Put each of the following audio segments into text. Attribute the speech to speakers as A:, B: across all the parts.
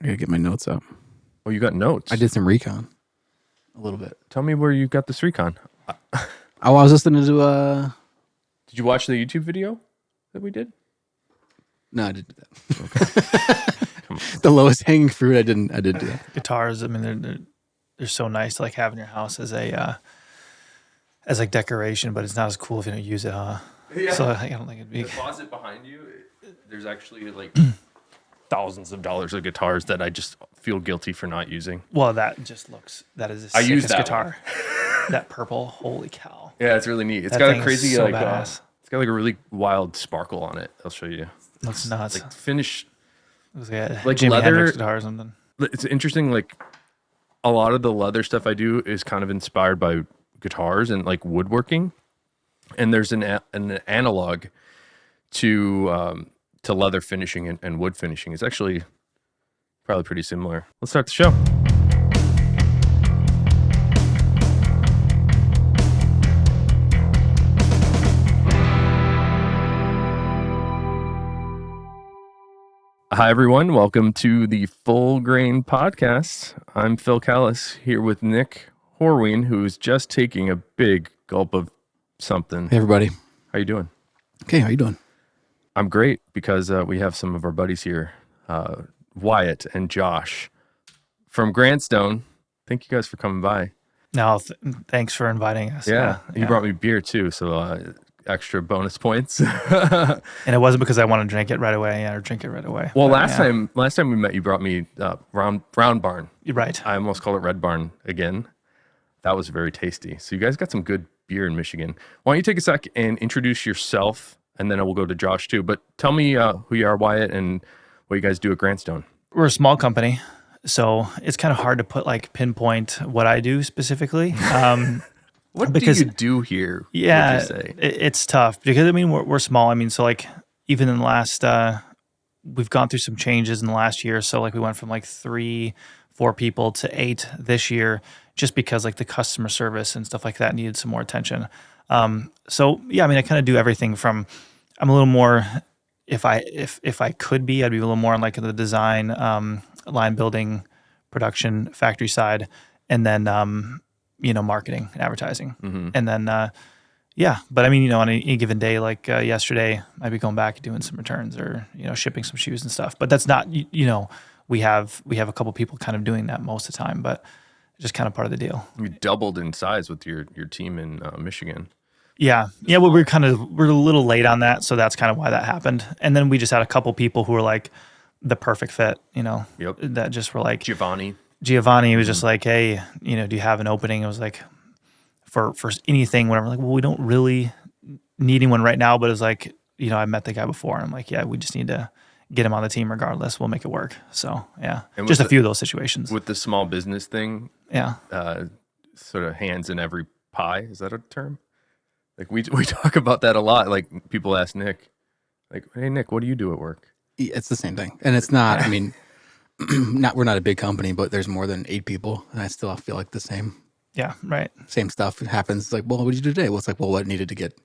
A: I gotta get my notes up.
B: Oh, you got notes?
A: I did some recon. A little bit.
B: Tell me where you got this recon.
A: I was listening to
B: Did you watch the YouTube video that we did?
A: No, I didn't do that. Okay. The lowest hanging fruit. I didn't do that.
C: Guitars, I mean, they're so nice to like have in your house as a as like decoration, but it's not as cool if you don't use it, huh?
B: Yeah.
C: So I don't think it'd be.
B: The closet behind you, there's actually like thousands of dollars of guitars that I just feel guilty for not using.
C: Well, that just looks. That is the
B: I use
C: sickest
B: that
C: guitar. That purple, holy cow!
B: Yeah, it's really neat. It's
C: That
B: got a
C: thing is
B: crazy
C: so
B: like
C: badass.
B: it's got like a really wild sparkle on it. I'll show you.
C: Looks nuts.
B: Like finish.
C: It was like a
B: like
C: Jimi
B: leather-
C: Hendrix guitar or something.
B: It's interesting. Like a lot of the leather stuff I do is kind of inspired by guitars and like woodworking. And there's an analog to leather finishing and wood finishing. It's actually probably pretty similar. Let's start the show. Hi, everyone. Welcome to the Full Grain Podcast. I'm Phil Callis here with Nick Horween, who's just taking a big gulp of something.
A: Hey, everybody.
B: How you doing?
A: Okay, how you doing?
B: I'm great because we have some of our buddies here, Wyatt and Josh from Grantstone. Thank you guys for coming by.
C: No, thanks for inviting us.
B: Yeah, you brought me beer too, so extra bonus points.
C: And it wasn't because I want to drink it right away, or drink it right away.
B: Well,
C: But,
B: last time we met, you brought me Round Barn.
C: You're right.
B: I almost called it Red Barn again. That was very tasty. So you guys got some good beer in Michigan. Why don't you take a sec and introduce yourself, and then we'll go to Josh too. But tell me who you are, Wyatt, and what you guys do at Grantstone.
C: We're a small company, so it's kind of hard to pinpoint what I do specifically.
B: What
C: Because-
B: do you do here?
C: Yeah,
B: would you say?
C: it's tough because I mean we're small. I mean, so like even in the last, we've gone through some changes in the last year. So like we went from like 3-4 people to 8 this year, just because like the customer service and stuff like that needed some more attention. So yeah, I mean I kind of do everything from. I'm a little more. If I could be, I'd be a little more on like the design, line building, production, factory side, and then marketing and advertising.
B: Mm-hmm.
C: And then, yeah, but I mean, on any given day, like yesterday, I'd be going back and doing some returns or, shipping some shoes and stuff. But that's not, we have a couple people kind of doing that most of the time, but it's just kind of part of the deal.
B: You doubled in size with your team in Michigan.
C: Yeah. Yeah. Well, we're a little late on that. So that's kind of why that happened. And then we just had a couple people who were like the perfect fit,
B: Yep.
C: that just were like,
B: Giovanni
C: was just like, hey, do you have an opening? It was like for anything, whatever. Like, well, we don't really need anyone right now, but it's like, I met the guy before, and I'm like, yeah, we just need to get him on the team regardless. We'll make it work. So yeah,
B: And
C: just a
B: with
C: few of those situations.
B: with the small business thing.
C: Yeah.
B: Sort of hands in every pie. Is that a term? Like we talk about that a lot. Like people ask Nick, like, hey Nick, what do you do at work?
A: It's the same thing, and it's not. I mean, we're not a big company, but there's more than 8 people, and I still feel like the same
C: Yeah. Right.
A: stuff happens. It's like, well, what did you do today? Well, it's like, well, what needed to get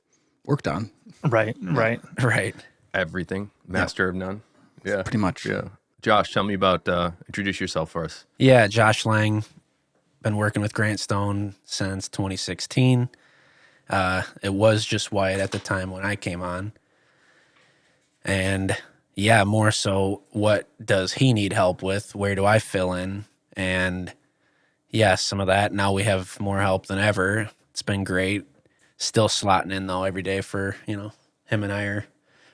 A: worked on?
C: Right. Right.
A: Right.
B: Everything. Master of none. Yeah.
A: Pretty much.
B: Yeah. Josh, tell me about introduce yourself for us.
D: Yeah, Josh Lang. Been working with Grantstone since 2016. It was just Wyatt at the time when I came on. And yeah, more so, what does he need help with? Where do I fill in? And yeah, some of that. Now we have more help than ever. It's been great. Still slotting in though every day for, him and I are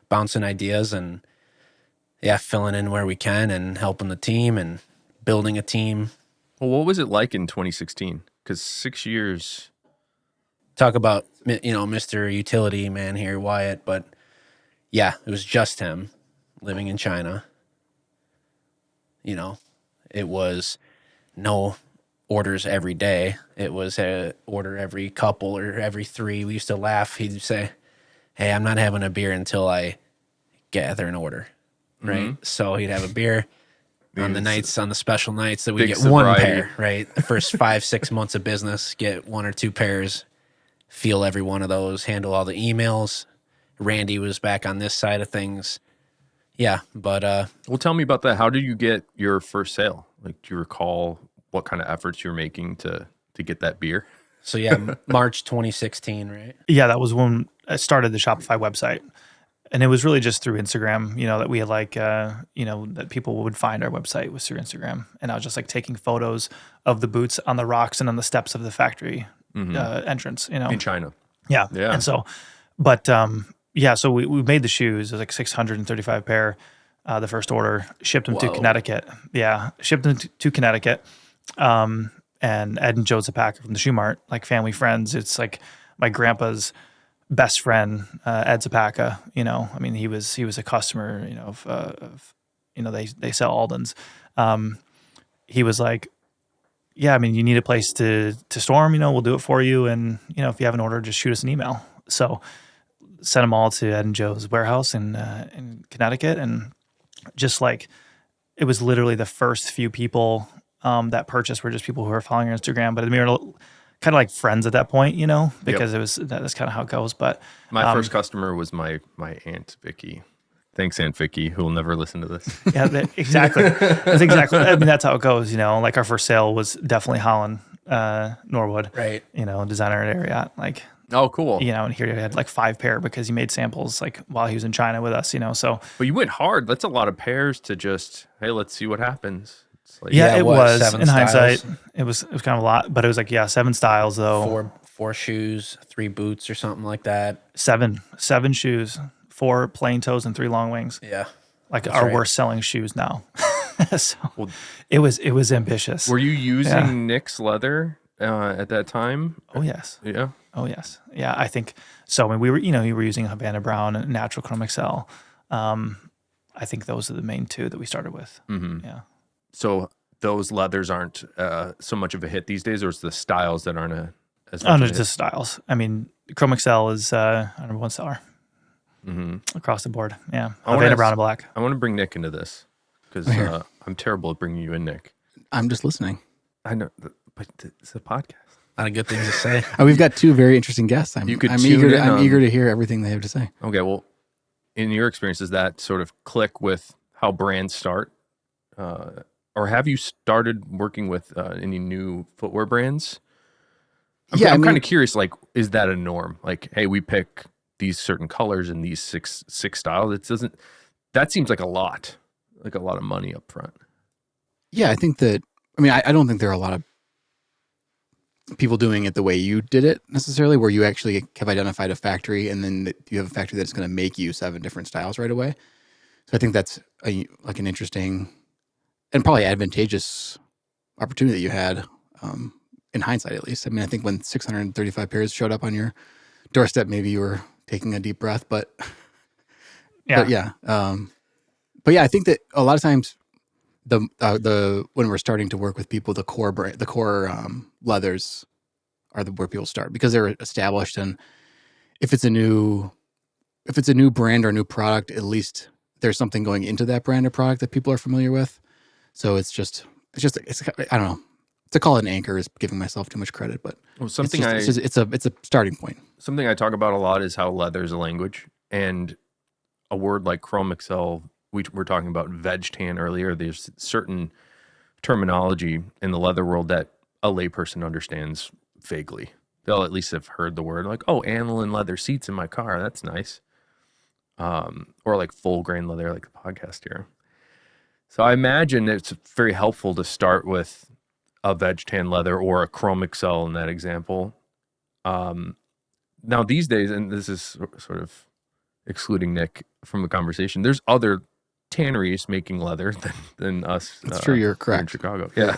D: bouncing ideas and yeah, filling in where we can and helping the team and building a team.
B: Well, what was it like in 2016? Because 6 years.
D: Talk about, Mr. Utility Man here, Wyatt, but yeah, it was just him living in China. It was no orders every day. It was a order every couple or every 3. We used to laugh. He'd say, hey, I'm not having a beer until I gather an order, right?
B: Mm-hmm.
D: So he'd have a beer on the special nights that we
B: Big
D: get one
B: sobriety.
D: pair, right? The first 5-6 months of business, get 1 or 2 pairs, feel every one of those, handle all the emails. Randy was back on this side of things, yeah, but
B: Well, tell me about that. How did you get your first sale? Like, do you recall what kind of efforts you're making to get that beer?
D: so yeah, March 2016, right?
C: Yeah, that was when I started the Shopify website. And it was really just through Instagram, that we had that people would find our website was through Instagram. And I was just like taking photos of the boots on the rocks and on the steps of the factory entrance,
B: In China.
C: Yeah.
B: Yeah.
C: And so, but so we made the shoes. It was like 635 pair. The first order, shipped them to
D: Whoa.
C: Connecticut. Yeah. Shipped them to Connecticut. And Ed and Joe Zapaka from the Shoe Mart, like family friends. It's like my grandpa's best friend, Ed Zapaka. I mean, he was a customer, they sell Aldens. He was like, yeah, I mean, you need a place to store them, we'll do it for you. And, if you have an order, just shoot us an email. So sent them all to Ed and Joe's warehouse in Connecticut. And just like, it was literally the first few people that purchased were just people who were following our Instagram. But we were kind of like friends at that point, because that's kind of how it goes. But
B: my first customer was my Aunt Vicky. Thanks, Aunt Vicky, who will never listen to this.
C: Yeah, exactly. That's exactly. I mean, that's how it goes. Like our first sale was definitely Holland, Norwood,
D: Right.
C: Designer at Ariat. Like,
B: Oh, cool.
C: and here he had like 5 pair because he made samples like while he was in China with us. So.
B: But you went hard. That's a lot of pairs to just, hey, let's see what happens. It's like,
C: Yeah,
D: Yeah,
C: it
D: what,
C: was
D: 7
C: in hindsight.
D: styles?
C: It was kind of a lot, but it was like 7 styles though.
D: Four shoes, 3 boots, or something like that.
C: 7 shoes, 4 plain toes and 3 long wings.
D: Yeah.
C: Like
D: That's
C: our
D: right.
C: worst selling shoes now. So it was ambitious.
B: Were you using
C: Yeah.
B: Nick's leather at that time?
C: Oh yes.
B: Yeah.
C: Oh yes. Yeah, I think so. I mean, we were using Havana Brown and Natural Chrome XL. I think those are the main 2 that we started with.
B: Mm-hmm.
C: Yeah.
B: So those leathers aren't so much of a hit these days, or it's the styles that aren't as much
C: Oh,
B: of
C: no,
B: a
C: just
B: hit?
C: styles. I mean, Chrome XL is our number 1 seller
B: Mm-hmm.
C: across the board. Yeah.
B: I wanna
C: Havana
B: ask-
C: Brown and Black.
B: I want to bring Nick into this because
A: Here.
B: I'm terrible at bringing you in, Nick.
A: I'm just listening.
B: I know, but it's a podcast.
D: Not a good thing to say.
A: We've got 2 very interesting guests. I'm
B: You could
A: I'm
B: tune
A: eager.
B: in
A: I'm
B: on-
A: eager to hear everything they have to say.
B: Okay, well, in your experience, does that sort of click with how brands start? Or have you started working with any new footwear brands? I'm kind of curious, like, is that a norm? Like, hey, we pick these certain colors and these six styles. That seems like a lot of money up front.
A: Yeah, I think that. I mean, I don't think there are a lot of people doing it the way you did it necessarily, where you actually have identified a factory and then you have a factory that's going to make you 7 different styles right away. So I think that's an interesting and probably advantageous opportunity that you had, in hindsight, at least. I mean, I think when 635 pairs showed up on your doorstep, maybe you were taking a deep breath, but
C: Yeah.
A: but yeah, I think that a lot of times the when we're starting to work with people, the core leathers are where people start because they're established, and if it's a new brand or a new product, at least there's something going into that brand or product that people are familiar with. So it's I don't know. To call it an anchor is giving myself too much credit, but
B: Well,
A: it's a starting point.
B: something I talk about a lot is how leather is a language, and a word like Chrome XL. We were talking about veg tan earlier. There's certain terminology in the leather world that a layperson understands vaguely. They'll at least have heard the word, like, oh, aniline leather seats in my car. That's nice. Or like full grain leather, like the podcast here. So I imagine it's very helpful to start with a veg tan leather or a Chrome XL in that example. Now these days, and this is sort of excluding Nick from the conversation, there's other tanneries making leather than us.
A: That's true. You're
B: here in
A: correct.
B: Chicago. Yeah.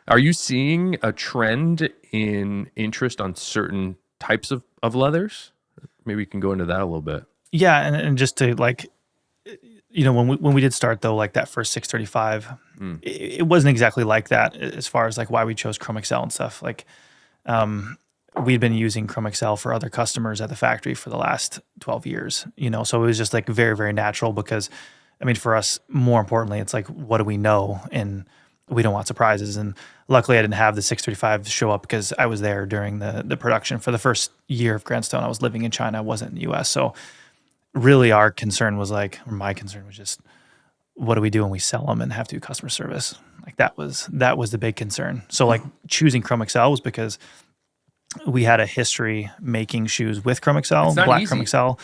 B: Are you seeing a trend in interest on certain types of leathers? Maybe we can go into that a little bit.
C: Yeah, and just to when we did start though, like that first 635, it wasn't exactly like that as far as like why we chose Chrome XL and stuff. Like, we'd been using Chrome XL for other customers at the factory for the last 12 years, so it was just like very, very natural because, I mean, for us, more importantly, it's like, what do we know? And we don't want surprises. And luckily I didn't have the 635 show up because I was there during the production for the first year of Grandstone. I was living in China. I wasn't in the US. So really our concern was like, or my concern was just, what do we do when we sell them and have to do customer service? Like that was the big concern. So like choosing Chrome Excel was because we had a history making shoes with Chrome Excel,
B: It's not
C: black
B: easy.
C: Chrome Excel.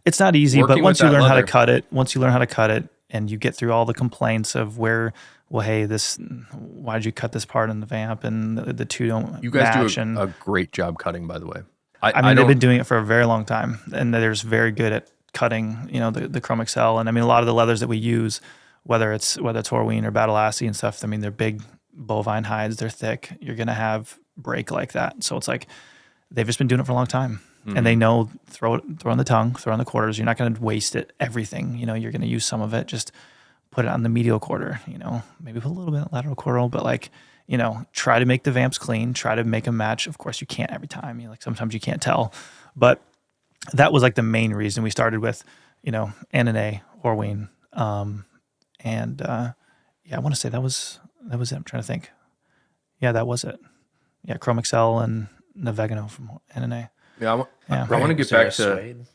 C: It's not easy,
B: Working
C: but once
B: with
C: you
B: that
C: learn how to
B: leather.
C: cut it, and you get through all the complaints of where, well, hey, why'd you cut this part in the vamp, and the two don't
B: You guys
C: match,
B: do
C: and
B: a great job cutting, by the way.
C: I mean, they've been doing it for a very long time, and they're just very good at cutting, the Chrome Excel. And I mean, a lot of the leathers that we use, whether it's Horween or Badalassi and stuff, I mean, they're big bovine hides, they're thick. You're gonna have break like that. So it's like they've just been doing it for a long time, and they know throw on the tongue, throw on the quarters. You're not gonna waste it everything. You're gonna use some of it. Just put it on the medial quarter. Maybe put a little bit of lateral quarter, but like. Try to make the vamps clean, try to make them match. Of course, you can't every time. Sometimes you can't tell. But that was like the main reason we started with, NNA, Horween. I want to say that was it. I'm trying to think. Yeah, that was it. Yeah, Chrome Excel and Navegano from NNA.
B: Yeah, I
C: Yeah.
B: want to get
D: Was there
B: back
D: a
B: to.
D: suede?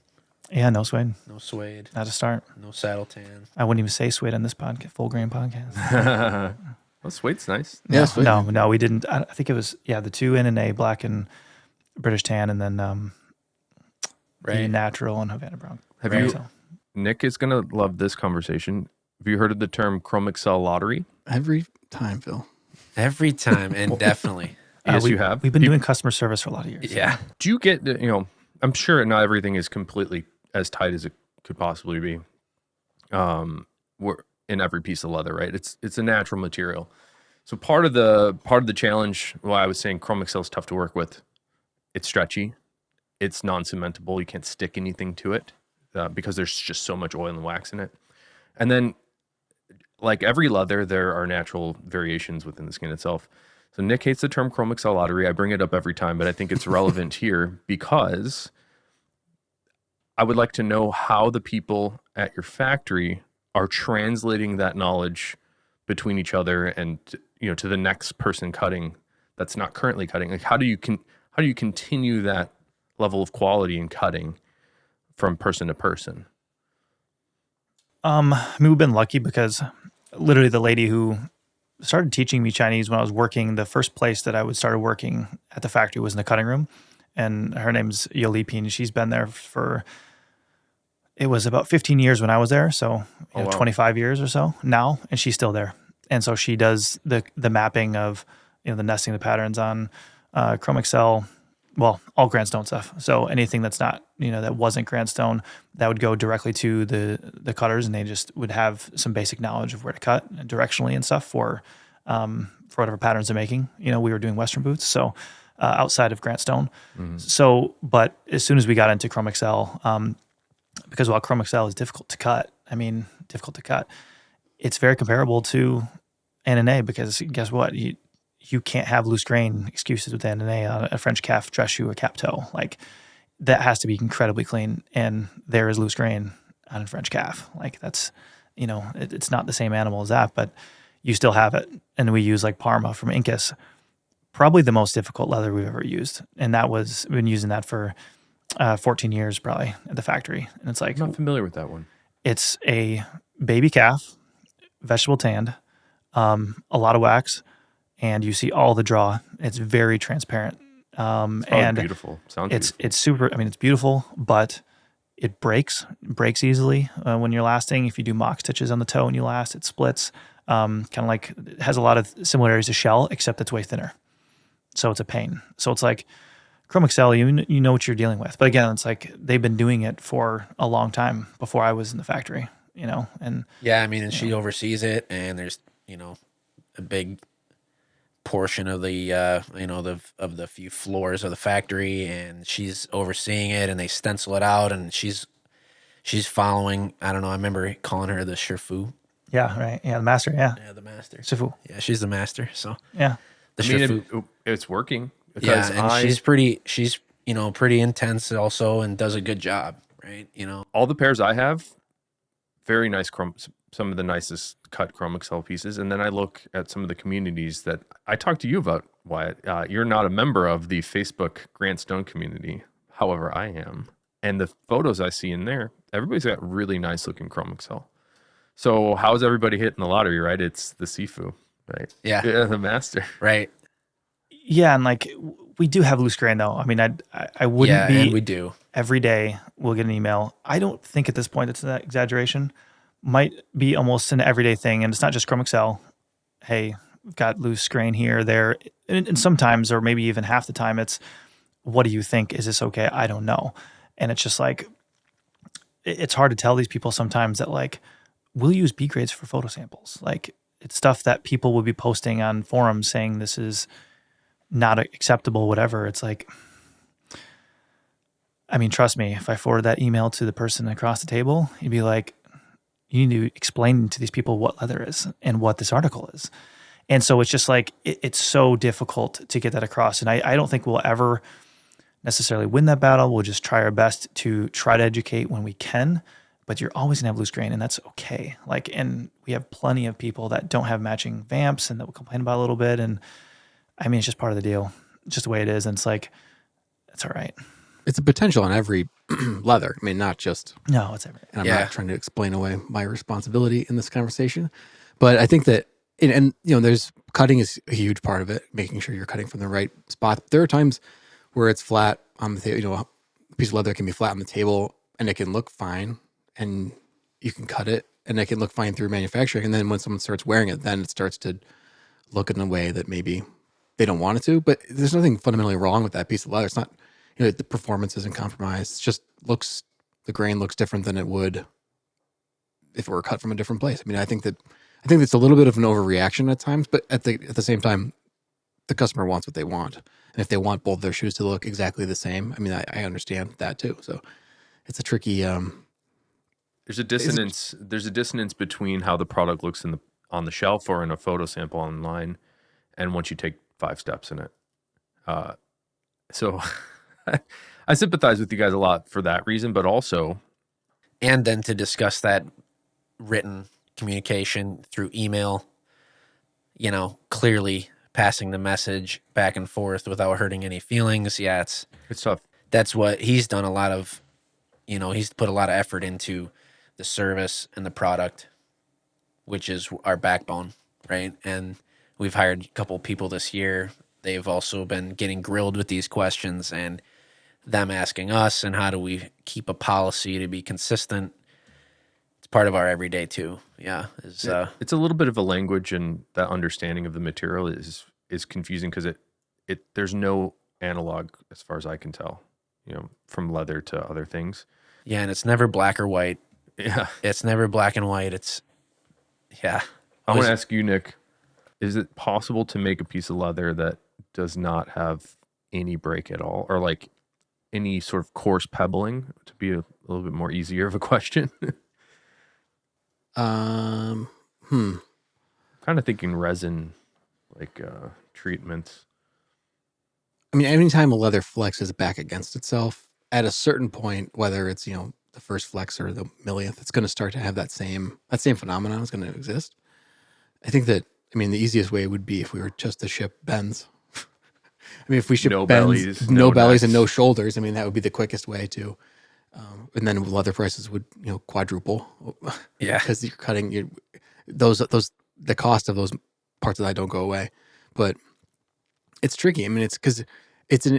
C: Yeah, no suede.
D: No suede.
C: Not to start.
D: No saddle tan.
C: I wouldn't even say suede on this podcast, full grain podcast.
B: Well, suede's nice.
A: Yeah, sweet.
C: No, we didn't. I think it was, the two NNA, black and British tan, and then the
D: Right.
C: natural and Havana brown.
B: Have
D: Right.
B: you?
C: So,
B: Nick is gonna love this conversation. Have you heard of the term Chrome Excel lottery?
A: Every time, Phil.
D: Every time, and definitely.
B: Yes,
C: we,
B: you have.
C: We've been doing customer service for a lot of years.
D: Yeah.
B: Do you get? I'm sure not everything is completely as tight as it could possibly be. We're in every piece of leather, right? It's a natural material. So part of the challenge, why I was saying Chrome Excel is tough to work with, it's stretchy, it's non-cementable. You can't stick anything to it because there's just so much oil and wax in it. And then, like every leather, there are natural variations within the skin itself. So Nick hates the term Chrome Excel lottery. I bring it up every time, but I think it's relevant here because I would like to know how the people at your factory are translating that knowledge between each other and to the next person cutting that's not currently cutting. Like how do you continue that level of quality in cutting from person to person?
C: I mean, we've been lucky because literally the lady who started teaching me Chinese when I was working, the first place that I would started working at the factory was in the cutting room, and her name's Yo Ping. She's been there for, it was about 15 years when I was there, so
B: wow.
C: 25 years or so now, and she's still there. And so she does the mapping of the nesting, the patterns on Chrome Excel, well, all Grandstone stuff. So anything that's not that wasn't Grandstone, that would go directly to the cutters, and they just would have some basic knowledge of where to cut and directionally and stuff for whatever patterns they're making. We were doing Western boots, so outside of Grandstone. So, but as soon as we got into Chrome Excel, because while Chrome Excel is difficult to cut, it's very comparable to NNA, because guess what? You can't have loose grain excuses with NNA on a French calf dress shoe or cap toe. Like that has to be incredibly clean, and there is loose grain on a French calf. Like that's, it's not the same animal as that, but you still have it. And we use like Parma from Incas, probably the most difficult leather we've ever used. And we've been using that for 14 years probably at the factory. And it's like,
B: I'm not familiar with that one.
C: it's a baby calf, vegetable tanned, a lot of wax, and you see all the draw. It's very transparent. And
B: Beautiful. Sounds
C: it's super, I mean, it's beautiful, but it breaks easily when you're lasting. If you do mock stitches on the toe and you last, it splits. Kind of like, it has a lot of similarities to shell, except it's way thinner. So it's a pain. So it's like Chrome Excel, you know what you're dealing with. But again, it's like they've been doing it for a long time before I was in the factory, and
D: Yeah, I mean, and she oversees it, and there's, a big portion of the of the few floors of the factory, and she's overseeing it, and they stencil it out, and she's following, I don't know, I remember calling her the Shifu.
C: yeah, right. Yeah, the master, yeah.
D: Yeah, the master.
C: Sifu.
D: Yeah, she's the master. So
C: Yeah.
D: the
B: I mean,
D: Shifu.
B: it's working because
D: Yeah, and she's pretty intense also, and does a good job, right?
B: all the pairs I have, very nice chrome, some of the nicest cut Chrome Excel pieces. And then I look at some of the communities that I talked to you about, Wyatt. You're not a member of the Facebook Grant Stone community. However, I am. And the photos I see in there, everybody's got really nice looking Chrome Excel. So how's everybody hitting the lottery, right? It's the Sifu, right?
D: Yeah.
B: Yeah, the master.
D: Right.
C: Yeah, and like we do have loose grain though. I mean, I wouldn't
D: Yeah,
C: be
D: and we do.
C: every day we'll get an email. I don't think at this point it's an exaggeration. Might be almost an everyday thing, and it's not just Chrome Excel. Hey, we've got loose grain here, there, and sometimes, or maybe even half the time, it's what do you think? Is this okay? I don't know, and it's just like it's hard to tell these people sometimes that like we'll use B grades for photo samples. Like it's stuff that people would be posting on forums saying this is not acceptable, whatever. It's like, I mean, trust me, if I forward that email to the person across the table, you'd be like, you need to explain to these people what leather is and what this article is. And so it's just like, it's so difficult to get that across. And I don't think we'll ever necessarily win that battle. We'll just try our best to try to educate when we can, but you're always gonna have loose grain and that's okay. Like, and we have plenty of people that don't have matching vamps and that will complain about it a little bit. And I mean, it's just part of the deal. It's just the way it is. And it's like, it's all right.
A: It's a potential on every leather. I mean, not just.
C: No, it's everything.
A: And I'm
D: Yeah.
A: not trying to explain away my responsibility in this conversation, but I think that, and you know, there's cutting is a huge part of it. Making sure you're cutting from the right spot. There are times where it's flat on the table. You know, a piece of leather can be flat on the table and it can look fine, and you can cut it and it can look fine through manufacturing. And then when someone starts wearing it, then it starts to look in a way that maybe they don't want it to. But there's nothing fundamentally wrong with that piece of leather. It's not, you know, the performance isn't compromised. It's just looks, the grain looks different than it would if it were cut from a different place. I mean, I think it's a little bit of an overreaction at times, but at the same time, the customer wants what they want. And if they want both their shoes to look exactly the same, I mean, I understand that too. So it's a tricky,
B: There's a dissonance. There's a dissonance between how the product looks on the shelf or in a photo sample online, and once you take 5 steps in it. So I sympathize with you guys a lot for that reason, but also,
D: And then to discuss that written communication through email, you know, clearly passing the message back and forth without hurting any feelings. Yeah,
B: it's tough.
D: that's what he's done a lot of, you know, he's put a lot of effort into the service and the product, which is our backbone, right? And we've hired a couple people this year. They've also been getting grilled with these questions and them asking us, and how do we keep a policy to be consistent? It's part of our everyday too. Yeah.
B: It's a little bit of a language, and that understanding of the material is confusing because there's no analog as far as I can tell, you know, from leather to other things.
D: Yeah, and it's never black or white.
B: Yeah.
D: It's never black and white. It's, yeah.
B: I want to ask you, Nick, is it possible to make a piece of leather that does not have any break at all, or like any sort of coarse pebbling, to be a little bit more easier of a question?
A: hmm.
B: Kind of thinking resin, like treatments.
A: I mean, anytime a leather flexes back against itself, at a certain point, whether it's, you know, the first flex or the millionth, it's going to start to have that same phenomenon is going to exist. I think that, I mean, the easiest way would be if we were just to ship bends. I mean, if we ship
B: No
A: bends,
B: bellies,
A: no
B: no
A: bellies and
B: necks.
A: no shoulders, I mean, that would be the quickest way to, and then leather prices would, you know, quadruple.
D: Yeah.
A: Because you're cutting the cost of those parts of that don't go away. But it's tricky. I mean, it's because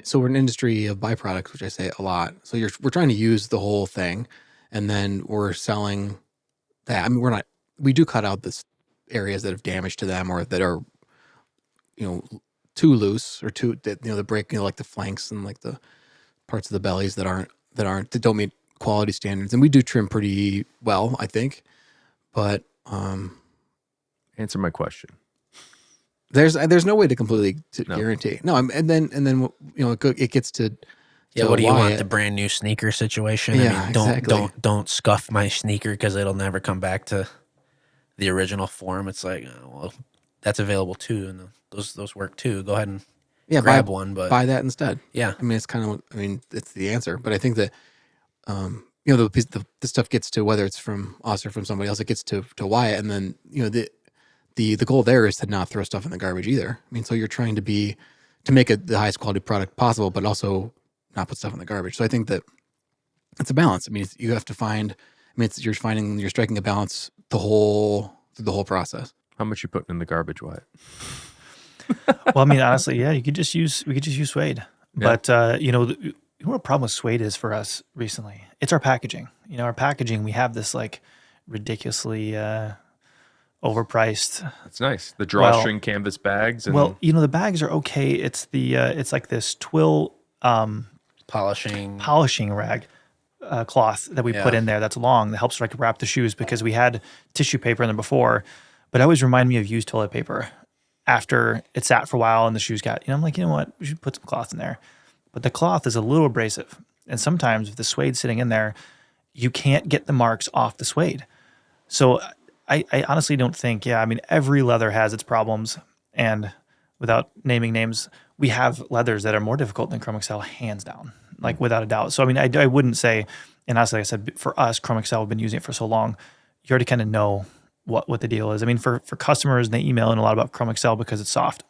A: so we're an industry of byproducts, which I say a lot. So we're trying to use the whole thing, and then we're selling that. I mean, we do cut out this areas that have damage to them or that are, you know, too loose or that, you know, the break, you know, like the flanks and like the parts of the bellies that don't meet quality standards. And we do trim pretty well, I think. But
B: Answer my question.
A: there's no way to completely
B: No.
A: guarantee. No, and then you know, it gets to
D: Yeah, what do you want?
A: Wyatt.
D: The brand new sneaker situation?
A: Yeah,
D: I mean,
A: exactly.
D: don't scuff my sneaker because it'll never come back to the original form. It's like, oh, well, that's available too, and those work too. Go ahead and grab one, but
A: buy that instead.
D: yeah,
A: I mean, it's kind of, I mean, it's the answer. But I think that, you know, the stuff gets to, whether it's from us or from somebody else, it gets to Wyatt, and then, you know, the goal there is to not throw stuff in the garbage either. I mean, so you're trying to make the highest quality product possible, but also not put stuff in the garbage. So I think that it's a balance. I mean, you have to find. I mean, you're striking a balance through the whole process.
B: How much you putting in the garbage, Wyatt?
C: Well, I mean, honestly, yeah, we could just use suede.
B: Yeah.
C: But you know what the problem with suede is for us recently? It's our packaging. You know, our packaging. We have this like ridiculously overpriced.
B: That's nice. The drawstring canvas bags. And
C: Well, you know, the bags are okay. It's the it's like this twill polishing rag cloth that we put in there that's long that helps like wrap the shoes because we had tissue paper in there before, but it always reminded me of used toilet paper after it sat for a while and the shoes got, you know, I'm like, you know what, we should put some cloth in there. But the cloth is a little abrasive. And sometimes with the suede sitting in there, you can't get the marks off the suede. So I honestly don't think, I mean, every leather has its problems. And without naming names, we have leathers that are more difficult than Chrome Excel, hands down, like without a doubt. So, I mean, I wouldn't say, and honestly, like I said, for us, Chrome Excel, we've been using it for so long, you already kind of know what the deal is. I mean, for customers, they email in a lot about Chrome Excel because it's soft.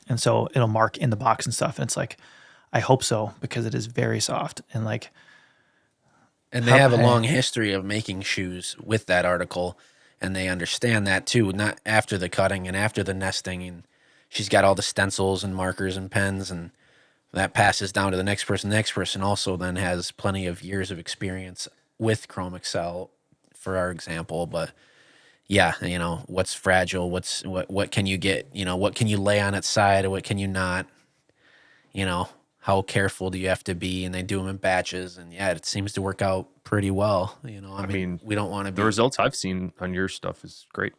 C: And so it'll mark in the box and stuff. And it's like, I hope so, because it is very soft. And like,
D: and they have a long history of making shoes with that article, and they understand that too, not after the cutting and after the nesting. And she's got all the stencils and markers and pens, and that passes down to the next person. The next person also then has plenty of years of experience with Chrome Excel, for our example. But yeah, you know, what's fragile, what can you get, you know, what can you lay on its side, or what can you not, you know, how careful do you have to be? And they do them in batches, and yeah, it seems to work out pretty well. You know, I mean, we don't want to be
B: the results I've seen on your stuff is great.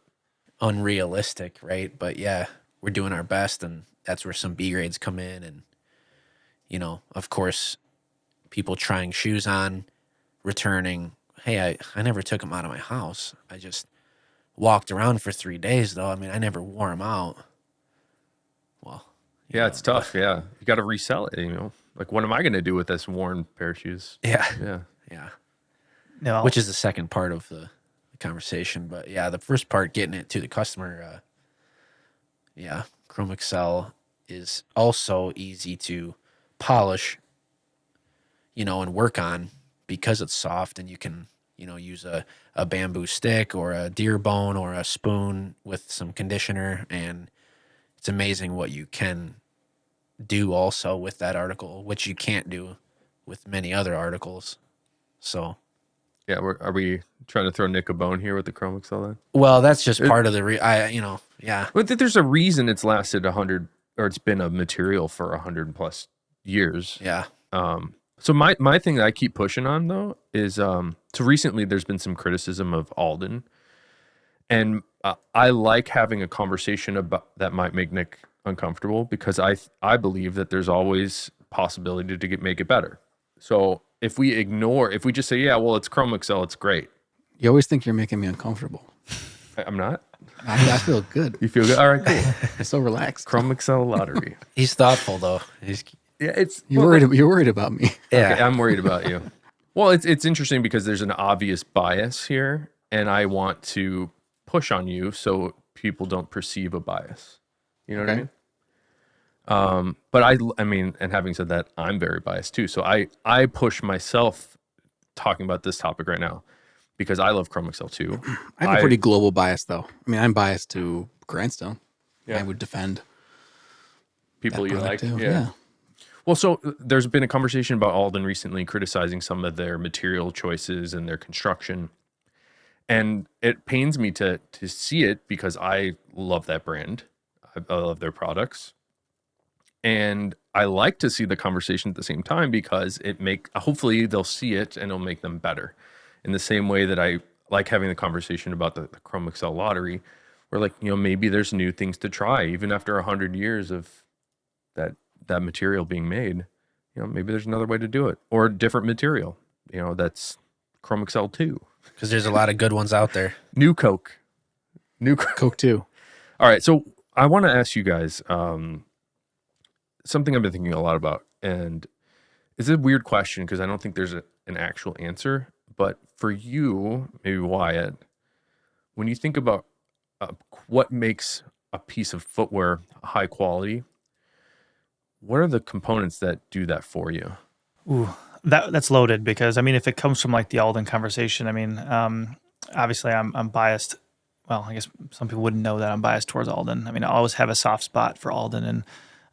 D: Unrealistic, right? But yeah, we're doing our best, and that's where some B grades come in. And, you know, of course, people trying shoes on, returning, hey, I never took them out of my house. I just walked around for 3 days, though. I mean, I never wore them out. Well,
B: yeah, it's tough. Yeah. You got to resell it, you know. Like, what am I going to do with this worn pair of shoes?
D: Yeah.
B: Yeah.
D: Yeah.
C: no,
D: Which is the second part of the conversation. But yeah, the first part, getting it to the customer, Chrome Excel is also easy to polish, you know, and work on because it's soft, and you can, you know, use a bamboo stick or a deer bone or a spoon with some conditioner, and it's amazing what you can do also with that article, which you can't do with many other articles. So,
B: Yeah. Are we trying to throw Nick a bone here with the Chrome Excel then?
D: well, that's just part of the, yeah.
B: But there's a reason it's lasted 100, or it's been a material for 100 plus years.
D: Yeah.
B: So my thing that I keep pushing on though is so recently there's been some criticism of Alden, and I like having a conversation about that might make Nick uncomfortable, because I believe that there's always possibility to make it better. So if we just say, yeah, well, it's Chrome Excel, it's great.
A: You always think you're making me uncomfortable.
B: I'm not.
A: I feel good.
B: You feel good? All right, cool.
A: I'm so relaxed.
B: Chrome Excel lottery.
D: He's thoughtful, though.
B: Yeah, it's
A: You're worried about me.
D: Yeah.
B: Okay, I'm worried about you. Well, it's interesting because there's an obvious bias here, and I want to push on you so people don't perceive a bias. You know what I mean? But I mean, and having said that, I'm very biased too. So I push myself talking about this topic right now because I love Chrome Excel too.
A: I have a pretty global bias, though. I mean, I'm biased to Grindstone.
B: Yeah.
A: I would defend
B: people
A: that
B: you like.
A: product too.
B: Yeah. Well, so there's been a conversation about Alden recently criticizing some of their material choices and their construction. And it pains me to see it because I love that brand. I love their products. And I like to see the conversation at the same time because hopefully they'll see it and it'll make them better. In the same way that I like having the conversation about the Chrome Excel lottery, where, like, you know, maybe there's new things to try even after 100 years of that material being made. You know, maybe there's another way to do it, or a different material, you know, that's Chrome Excel 2.
D: Because there's a lot of good ones out there.
B: New Coke.
A: Coke too.
B: All right. So I want to ask you guys something I've been thinking a lot about. And it's a weird question because I don't think there's an actual answer. But for you, maybe Wyatt, when you think about what makes a piece of footwear high quality, what are the components that do that for you?
C: Ooh, That's loaded because I mean, if it comes from like the Alden conversation, I mean, obviously I'm biased. Well, I guess some people wouldn't know that I'm biased towards Alden. I mean, I always have a soft spot for Alden, and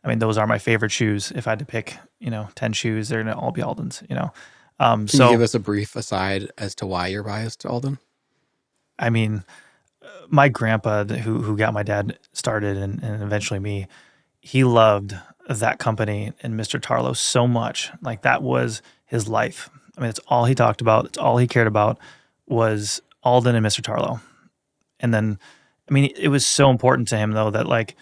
C: I mean, those are my favorite shoes. If I had to pick, 10 shoes, they're gonna all be Aldens.
A: Can
C: So
A: you give us a brief aside as to why you're biased to Alden?
C: I mean, my grandpa, who got my dad started, and eventually me, he loved that company and Mr. Tarlow so much. Like that was his life. I mean, it's all he talked about. It's all he cared about was Alden and Mr. Tarlow. And then, I mean, it was so important to him though that like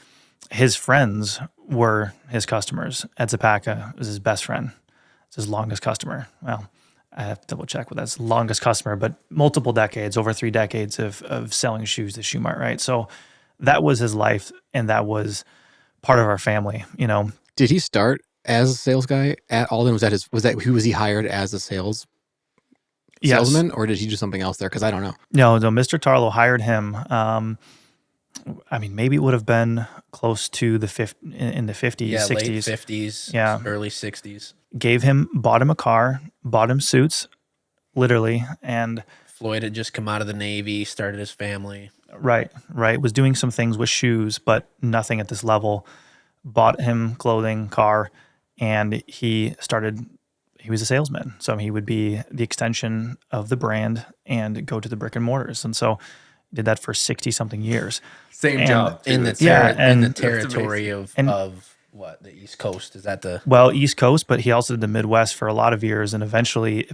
C: his friends were his customers. Ed Zapaka was his best friend. It's his longest customer. Well, I have to double check what that's longest customer, but multiple decades, over 3 decades of selling shoes to Shoe Mart, right? So that was his life, and that was part of our family.
A: Did he start as a sales guy at Alden? Was he hired as a
C: Yes.
A: salesman, or did he do something else there? Because I don't know.
C: No, Mr. Tarlow hired him. I mean, maybe it would have been close to in the 50s,
D: Yeah,
C: 60s.
D: late 50s,
C: Yeah.
D: early 60s.
C: Bought him a car, bought him suits, literally, and
D: Floyd had just come out of the Navy, started his family.
C: right, was doing some things with shoes, but nothing at this level. Bought him clothing, car, and he was a salesman. So he would be the extension of the brand and go to the brick and mortars. And so did that for 60 something years.
B: Same
C: And
B: job.
D: In the,
B: too.
C: Yeah,
D: in the
C: and-
D: territory
C: And-
D: of what, the East Coast? Is that the...
C: Well, East Coast, but he also did the Midwest for a lot of years. And eventually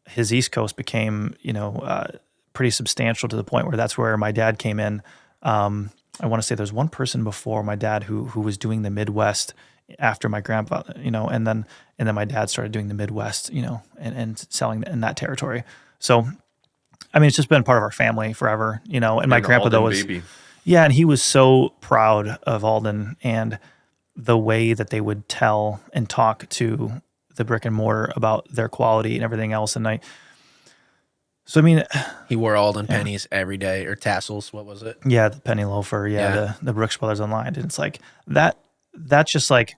C: his East Coast became, pretty substantial to the point where that's where my dad came in. I want to say there's one person before my dad who was doing the Midwest after my grandpa, and then my dad started doing the Midwest, and selling in that territory. So, I mean, it's just been part of our family forever, and my grandpa though was,
B: baby.
C: yeah. And he was so proud of Alden and the way that they would tell and talk to the brick and mortar about their quality and everything else. And so, I mean,
D: He wore Alden pennies every day, or tassels. What was it?
C: yeah, the penny loafer,
D: Yeah.
C: the Brooks Brothers online. And it's like that's just like,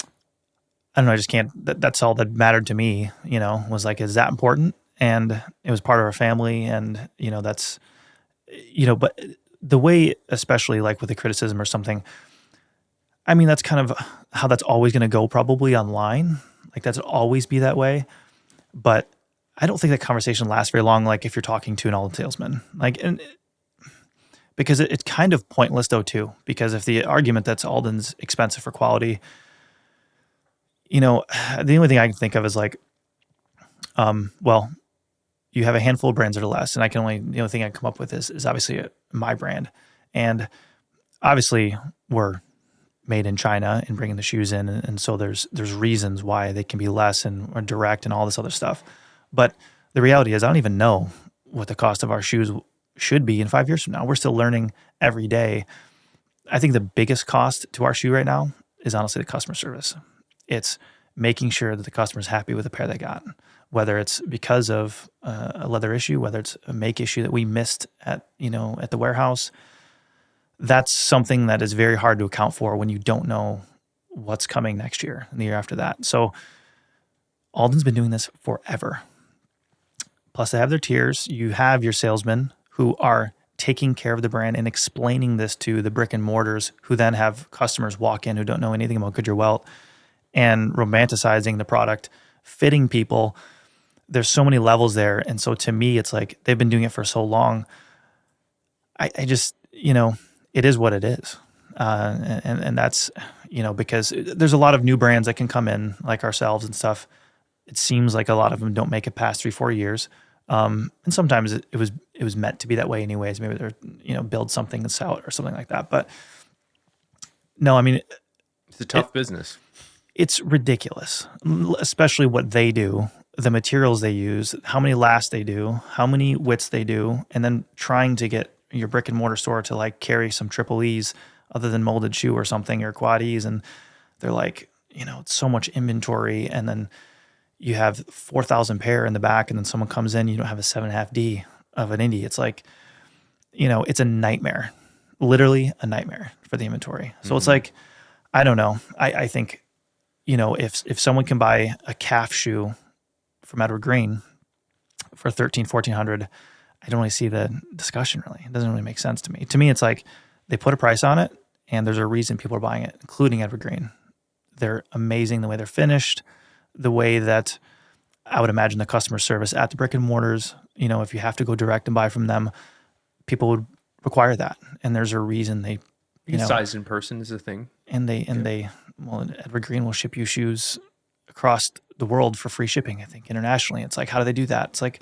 C: I don't know, I just can't, that's all that mattered to me, was like, is that important? And it was part of our family. And, that's, but the way, especially like with the criticism or something, I mean, that's kind of how that's always going to go probably online. Like that's always be that way. But I don't think that conversation lasts very long. Like if you're talking to an Alden salesman, because it's kind of pointless though too, because if the argument that's Alden's expensive for quality, the only thing I can think of is like, well, you have a handful of brands that are less, and the only thing I can come up with is obviously my brand. And obviously we're made in China and bringing the shoes in. And so there's reasons why they can be less and or direct and all this other stuff. But the reality is I don't even know what the cost of our shoes should be in 5 years from now. We're still learning every day. I think the biggest cost to our shoe right now is honestly the customer service. It's making sure that the customer's happy with the pair they got, whether it's because of a leather issue, whether it's a make issue that we missed at the warehouse. That's something that is very hard to account for when you don't know what's coming next year and the year after that. So Alden's been doing this forever. Plus they have their tiers. You have your salesmen who are taking care of the brand and explaining this to the brick and mortars, who then have customers walk in who don't know anything about Goodyear Welt, and romanticizing the product, fitting people. There's so many levels there. And so to me, it's like they've been doing it for so long. I just, it is what it is. And that's, because there's a lot of new brands that can come in like ourselves and stuff. It seems like a lot of them don't make it past 3-4 years. And sometimes it was meant to be that way anyways. Maybe they're, build something and sell it or something like that. But no, I mean,
B: It's a tough business.
C: it's ridiculous, especially what they do, the materials they use, how many lasts they do, how many widths they do, and then trying to get your brick and mortar store to like carry some triple E's other than molded shoe or something, or quad E's. And they're like, it's so much inventory. And then you have 4,000 pair in the back, and then someone comes in, you don't have a 7.5 D of an Indy. It's like, it's a nightmare, literally a nightmare for the inventory. So it's like, I don't know. I think, if someone can buy a calf shoe from Edward Green for $1,300-1,400, I don't really see the discussion. Really, it doesn't really make sense to me. To me, it's like they put a price on it, and there's a reason people are buying it, including Edward Green. They're amazing the way they're finished, the way that I would imagine the customer service at the brick and mortars. If you have to go direct and buy from them, people would require that, and there's a reason they.
B: Size in person is a thing,
C: Edward Green will ship you shoes across the world for free shipping. I think internationally, it's like, how do they do that? It's like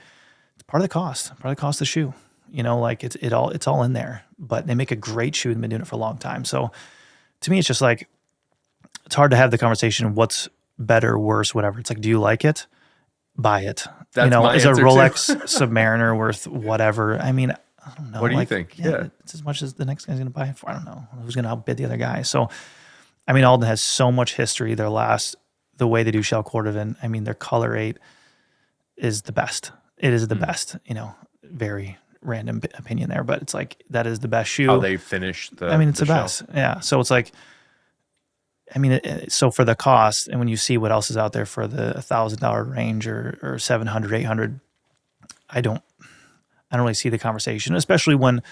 C: it's part of the cost of the shoe. It's all in there. But they make a great shoe and been doing it for a long time. So to me, it's just like it's hard to have the conversation. What's better, worse, whatever? It's like, do you like it? Buy it.
B: That's my
C: is a
B: answer,
C: Rolex
B: too.
C: Submariner worth whatever? I mean, I don't know.
B: What do you think? Yeah.
C: It's as much as the next guy's going to buy it for. I don't know who's going to outbid the other guy. So, I mean, Alden has so much history. The way they do shell cordovan, I mean, their color 8 is the best. It is the best. Very random opinion there, but it's like that is the best shoe.
B: How they finish the.
C: I mean, it's the
B: shell.
C: best. Yeah. So it's like, I mean, so for the cost, and when you see what else is out there for the $1,000 range or $700, $800, I don't really see the conversation, especially when,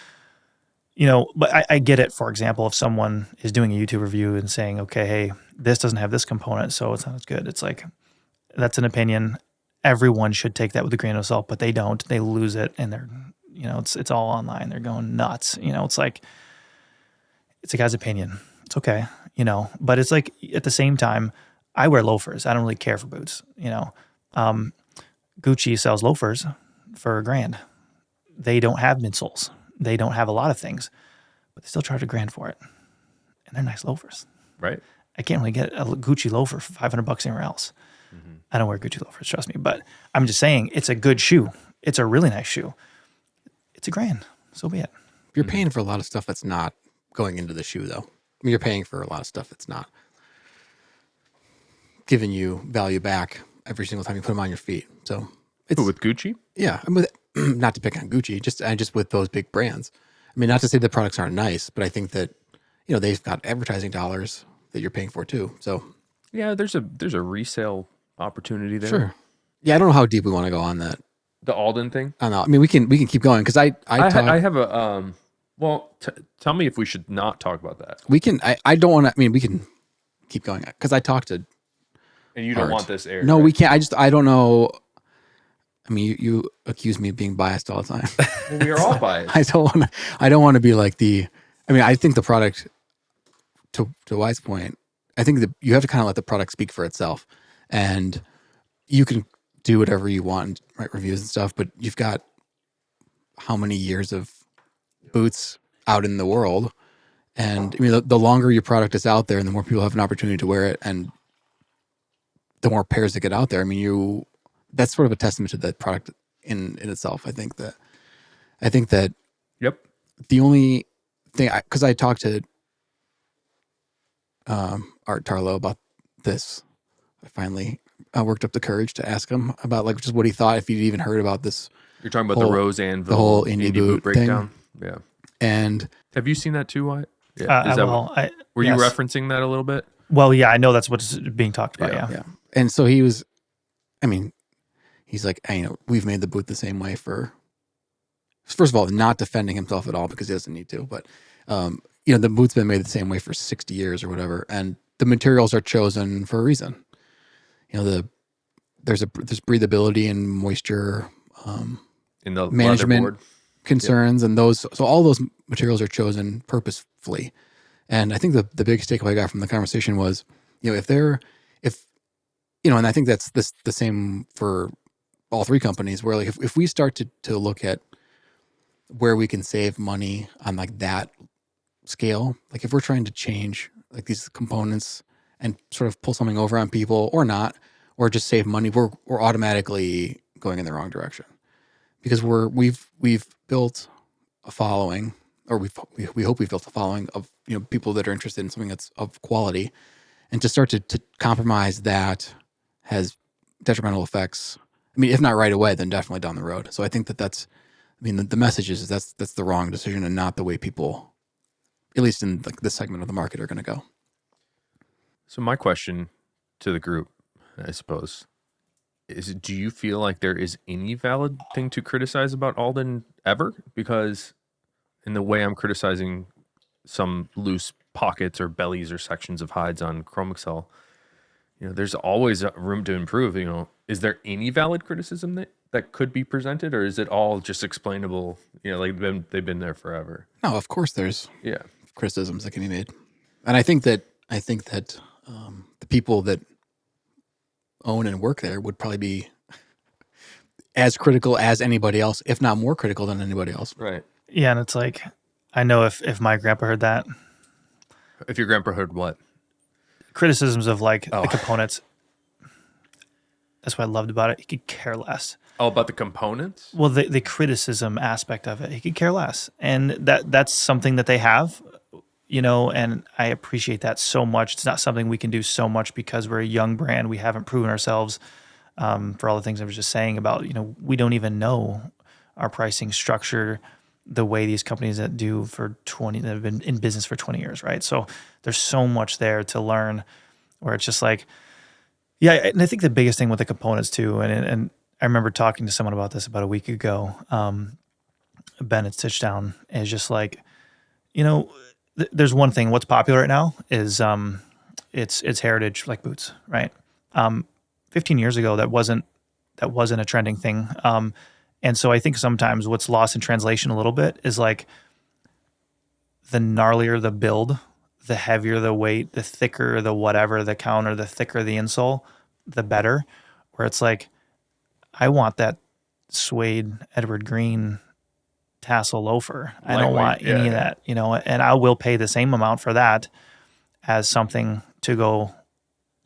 C: but I get it. For example, if someone is doing a YouTube review and saying, okay, hey, this doesn't have this component, so it's not as good. It's like, that's an opinion. Everyone should take that with a grain of salt, but they don't. They lose it, and they're, it's all online. They're going nuts. It's like, it's a guy's opinion. It's okay, but it's like, at the same time, I wear loafers. I don't really care for boots. Gucci sells loafers for $1,000. They don't have midsoles. They don't have a lot of things, but they still charge $1,000 for it. And they're nice loafers.
B: Right.
C: I can't really get a Gucci loafer for $500 anywhere else. Mm-hmm. I don't wear Gucci loafers, trust me. But I'm just saying, it's a good shoe. It's a really nice shoe. It's $1,000. So be it.
A: You're paying for a lot of stuff that's not going into the shoe, though. I mean, you're paying for a lot of stuff that's not giving you value back every single time you put them on your feet. So it's
B: with Gucci.
A: Yeah, I'm with not to pick on Gucci, just with those big brands. I mean, not to say the products aren't nice, but I think that they've got advertising dollars that you're paying for too. So
B: yeah, there's a resale opportunity there.
A: Sure. Yeah, I don't know how deep we want to go on that.
B: The Alden thing.
A: I don't know. I mean, we can keep going because I
B: have a Well, tell me if we should not talk about that.
A: We can. I don't want to. I mean, we can keep going because I talked to.
B: And you don't want this aired.
A: No,
B: right?
A: we can't. I don't know. I mean, you accuse me of being biased all the time.
B: Well, we are all biased.
A: I don't want to be like the. I mean, I think the product. To Wyatt's point, I think that you have to kind of let the product speak for itself, and you can do whatever you want and write reviews and stuff. But you've got how many years of boots out in the world, and I mean, the longer your product is out there, and the more people have an opportunity to wear it, and the more pairs that get out there. I mean, that's sort of a testament to that product in itself. I think that
B: Yep.
A: the only thing, because I talked to Art Tarlow about this, I finally worked up the courage to ask him about like just what he thought, if he'd even heard about this.
B: You're talking about the Rose Anvil,
A: the whole indie boot
B: breakdown.
A: thing.
B: Yeah.
A: And
B: have you seen that too, Wyatt? Yeah. Were you referencing that a little bit?
C: Well, yeah, I know that's what's being talked about. Yeah.
A: And so he was, I mean, he's like, we've made the boot the same way for, first of all, not defending himself at all because he doesn't need to, but, the boot's been made the same way for 60 years or whatever. And the materials are chosen for a reason. There's breathability and moisture,
B: in the
A: management concerns and those. So all those materials are chosen purposefully. And I think the biggest takeaway I got from the conversation was, and I think that's the same for all three companies where like, if we start to look at where we can save money on like that scale, like if we're trying to change like these components and sort of pull something over on people or not, or just save money, we're automatically going in the wrong direction because we've built a following, or we hope we've built a following of people that are interested in something that's of quality, and to start to compromise that has detrimental effects. I mean, if not right away, then definitely down the road. So I think that's the message is that's the wrong decision and not the way people, at least in like this segment of the market, are going to go.
B: So my question to the group, I suppose. Do you feel like there is any valid thing to criticize about Alden ever? Because in the way I'm criticizing some loose pockets or bellies or sections of hides on Chrome Excel, there's always room to improve. Is there any valid criticism that could be presented, or is it all just explainable? Like they've been there forever.
A: No, of course there's
B: Yeah.
A: criticisms that can be made, and I think that the people that own and work there would probably be as critical as anybody else, if not more critical than anybody else.
B: Right.
C: Yeah, and it's like, I know if my grandpa heard that,
B: If your grandpa heard what?
C: criticisms of like the components. That's what I loved about it. He could care less.
B: Oh, about the components?
C: Well, the criticism aspect of it, he could care less, and that's something that they have, and I appreciate that so much. It's not something we can do so much because we're a young brand. We haven't proven ourselves for all the things I was just saying about. We don't even know our pricing structure the way these companies that have been in business for 20 years, right? So there's so much there to learn, where it's just like, yeah. And I think the biggest thing with the components too, and I remember talking to someone about this about a week ago. Ben at Stitchdown is just like, there's one thing. What's popular right now is it's heritage like boots, right? 15 years ago, that wasn't a trending thing. And so I think sometimes what's lost in translation a little bit is like the gnarlier the build, the heavier the weight, the thicker the whatever the counter, the thicker the insole, the better. Where it's like, I want that suede Edward Green tassel loafer. I don't want any of that, and I will pay the same amount for that as something to go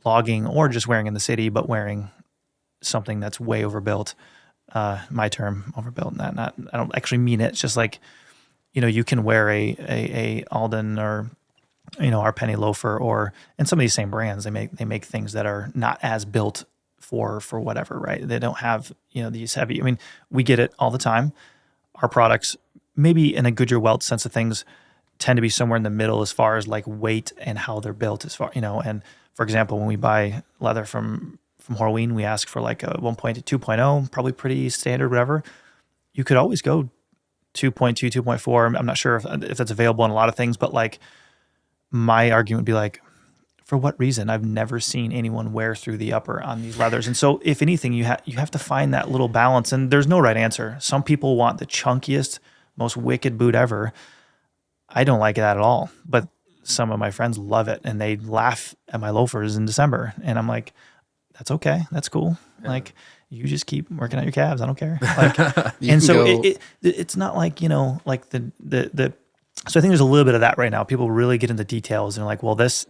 C: logging or just wearing in the city, but wearing something that's way overbuilt. My term, overbuilt, I don't actually mean it. It's just like, you can wear a Alden or, our penny loafer, and some of these same brands, they make things that are not as built for whatever, right? They don't have, these heavy, we get it all the time. Our products, maybe in a Goodyear Welt sense of things, tend to be somewhere in the middle as far as like weight and how they're built and for example, when we buy leather from Horween, we ask for like a 1.2, 2.0, probably pretty standard, whatever. You could always go 2.2, 2.4. I'm not sure if that's available in a lot of things, but like my argument would be like, for what reason? I've never seen anyone wear through the upper on these leathers. And so if anything, you have to find that little balance, and there's no right answer. Some people want the chunkiest, most wicked boot ever. I don't like that at all, but some of my friends love it, and they laugh at my loafers in December. And I'm like, that's okay. That's cool. Yeah. Like, you just keep working out your calves. I don't care. Like, and so it's not like, like the so I think there's a little bit of that right now. People really get into details and are like, well, this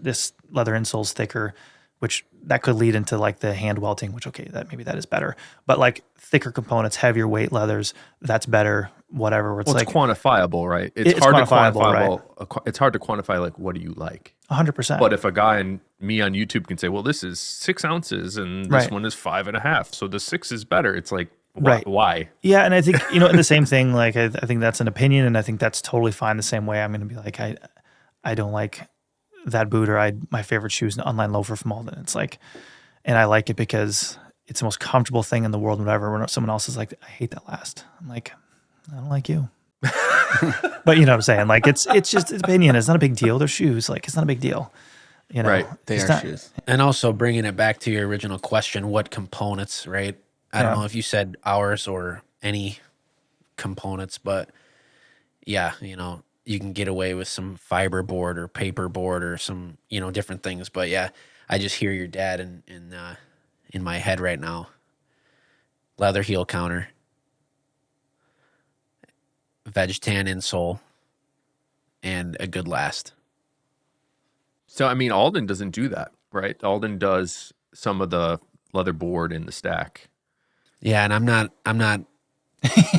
C: leather insole's thicker, which that could lead into like the hand welting, which, okay, maybe that is better. But like thicker components, heavier weight leathers, that's better, whatever. Where it's
B: it's
C: like
B: quantifiable, right? It's hard to quantify. Right? It's hard to quantify, like, what do you like?
C: 100%.
B: But if a guy and me on YouTube can say, well, this is 6 ounces and this one is 5.5, so the 6 is better. It's like, why? Yeah,
C: and I think, and the same thing, like, I think that's an opinion, and I think that's totally fine the same way. I'm going to be like, I don't like that boot, or my favorite shoe is an online loafer from Alden. It's like, and I like it because it's the most comfortable thing in the world, whatever. When someone else is like, I hate that last. I'm like, I don't like you. But you know what I'm saying? Like, it's just it's opinion. It's not a big deal. They're shoes. Like, it's not a big deal.
B: Right.
A: They are shoes.
D: And also bringing it back to your original question, what components, right? I don't know if you said ours or any components, but yeah, you can get away with some fiber board or paper board or some, different things. But yeah, I just hear your dad in my head right now. Leather heel counter, veg tan insole, and a good last.
B: So, Alden doesn't do that, right? Alden does some of the leather board in the stack.
D: Yeah, and I'm not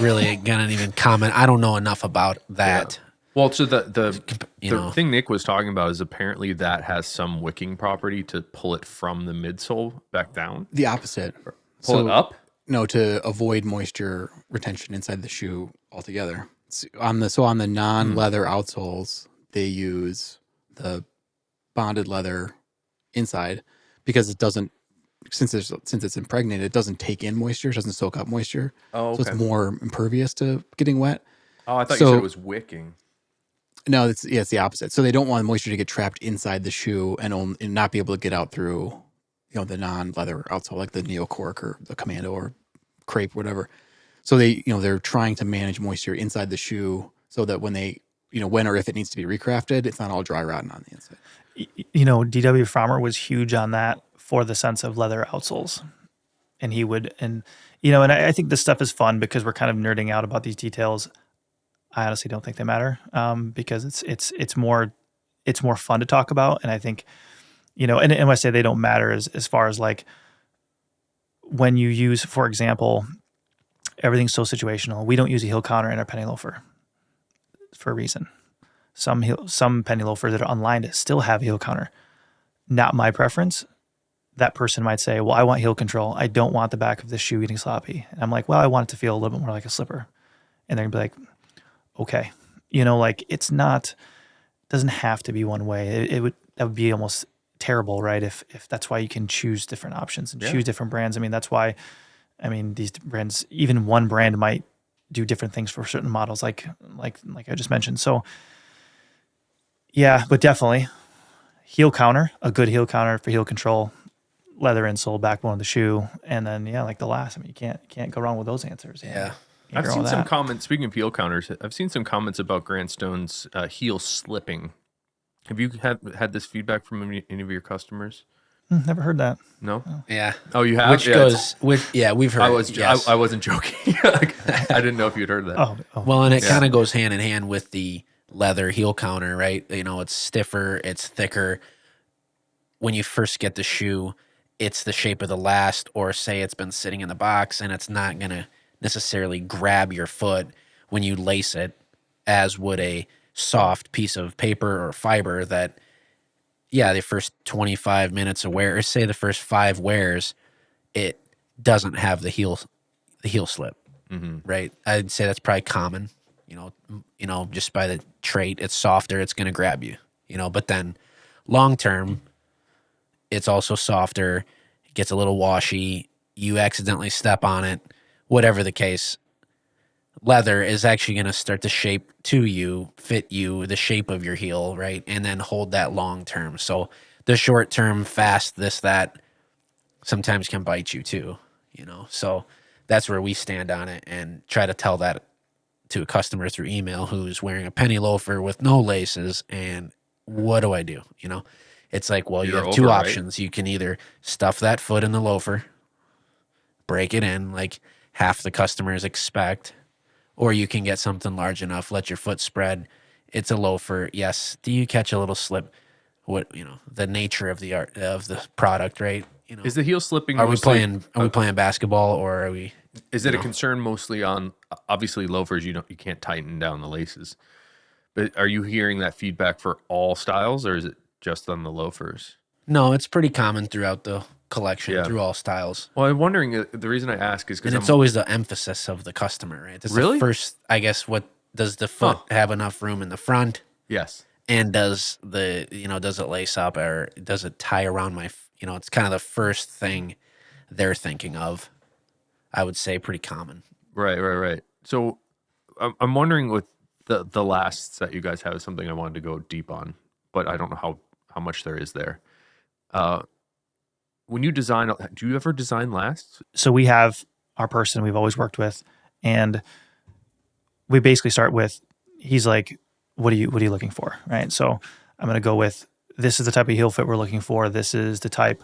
D: really gonna even comment. I don't know enough about that.
B: Yeah. Well, so the thing Nick was talking about is apparently that has some wicking property to pull it from the midsole back down.
A: The opposite.
B: Pull it up?
A: No, to avoid moisture retention inside the shoe altogether. So on the non-leather outsoles, they use the bonded leather inside because it doesn't, since it's impregnated, it doesn't take in moisture, it doesn't soak up moisture.
B: Oh,
A: So
B: okay.
A: it's more impervious to getting wet.
B: Oh, I thought you
A: So-
B: said it was wicking.
A: No, it's the opposite. So they don't want moisture to get trapped inside the shoe and not be able to get out through, the non-leather outsole, like the Neocork or the Commando or Crepe, whatever. So they're trying to manage moisture inside the shoe so that when they, when or if it needs to be recrafted, it's not all dry rotten on the inside.
C: DW Frommer was huge on that for the sense of leather outsoles. And he would, and I think this stuff is fun because we're kind of nerding out about these details. I honestly don't think they matter because it's more fun to talk about. And I think, and when I say they don't matter as far as like when you use, for example, everything's so situational. We don't use a heel counter in our penny loafer for a reason. Some penny loafers that are unlined still have a heel counter. Not my preference. That person might say, well, I want heel control. I don't want the back of the shoe getting sloppy. And I'm like, well, I want it to feel a little bit more like a slipper. And they're gonna be like, okay, like it's not, doesn't have to be one way. That would be almost terrible, right? If that's why you can choose different options and choose different brands. I mean, that's why, these brands, even one brand might do different things for certain models, like I just mentioned. So yeah, but definitely heel counter, a good heel counter for heel control, leather insole, backbone of the shoe, and then like the last. You can't go wrong with those answers.
D: Yeah.
B: I've seen some comments, speaking of heel counters, I've seen some comments about Grandstone's heel slipping. Have you had this feedback from any of your customers?
C: Never heard that.
B: No?
D: Yeah.
B: Oh, you have?
D: Which goes with, we've heard.
B: I wasn't joking. I didn't know if you'd heard that.
C: Oh.
D: Well, and it kind of goes hand in hand with the leather heel counter, right? It's stiffer, it's thicker. When you first get the shoe, it's the shape of the last, or say it's been sitting in the box and it's not going to necessarily grab your foot when you lace it, as would a soft piece of paper or fiber that, the first 25 minutes of wear, or say the first 5 wears, it doesn't have the heel slip, right? I'd say that's probably common, just by the trait. It's softer, it's going to grab you, but then long term, it's also softer, it gets a little washy, you accidentally step on it, whatever the case, leather is actually going to start to fit you, the shape of your heel, right? And then hold that long term. So the short term, fast, that sometimes can bite you too, So that's where we stand on it and try to tell that to a customer through email who's wearing a penny loafer with no laces. And what do I do? It's like, well, you have two options. You can either stuff that foot in the loafer, break it in like half the customers expect, or you can get something large enough, let your foot spread. It's a loafer. Yes. Do you catch a little slip? What, the nature of the art of the product, right?
B: Is the heel slipping?
D: Are we playing basketball, or are we?
B: Is it a concern mostly on, obviously loafers? You can't tighten down the laces, but are you hearing that feedback for all styles, or is it just on the loafers?
D: No, it's pretty common throughout the collection, through all styles.
B: Well, I'm wondering, the reason I ask is because
D: it's always the emphasis of the customer, right? That's
B: really?
D: The first, I guess, what does the foot have enough room in the front?
B: Yes.
D: And does does it lace up, or does it tie around my, it's kind of the first thing they're thinking of. I would say pretty common.
B: Right. So I'm wondering with the lasts that you guys have is something I wanted to go deep on, but I don't know how much there is there. When you design, do you ever design lasts?
C: So we have our person we've always worked with, and we basically start with, he's like, what are you looking for? Right. So I'm going to go with, this is the type of heel fit we're looking for. This is the type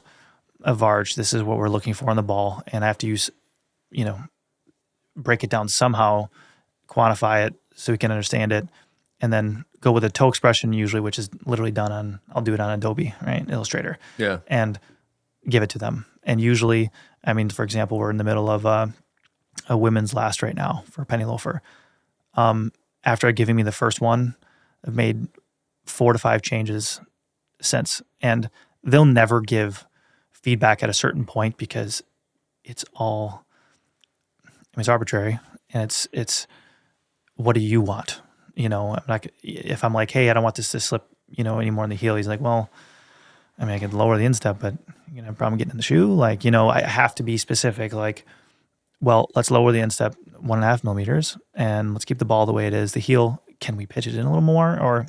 C: of arch. This is what we're looking for on the ball. And I have to use, break it down somehow, quantify it so we can understand it, and then go with a toe expression usually, which is literally done I'll do it on Adobe, right? Illustrator.
B: Yeah.
C: And give it to them. And usually, for example, we're in the middle of a women's last right now for a penny loafer. After giving me the first one, I've made 4 to 5 changes since, and they'll never give feedback at a certain point because it's all, it's arbitrary, and it's what do you want? I'm not, if I'm like, hey, I don't want this to slip, anymore in the heel. He's like, well, I mean, I could lower the instep, but you're gonna have a problem getting in the shoe. Like, you know, I have to be specific. Like, well, let's lower the instep 1.5 millimeters and let's keep the ball the way it is. The heel, can we pitch it in a little more, or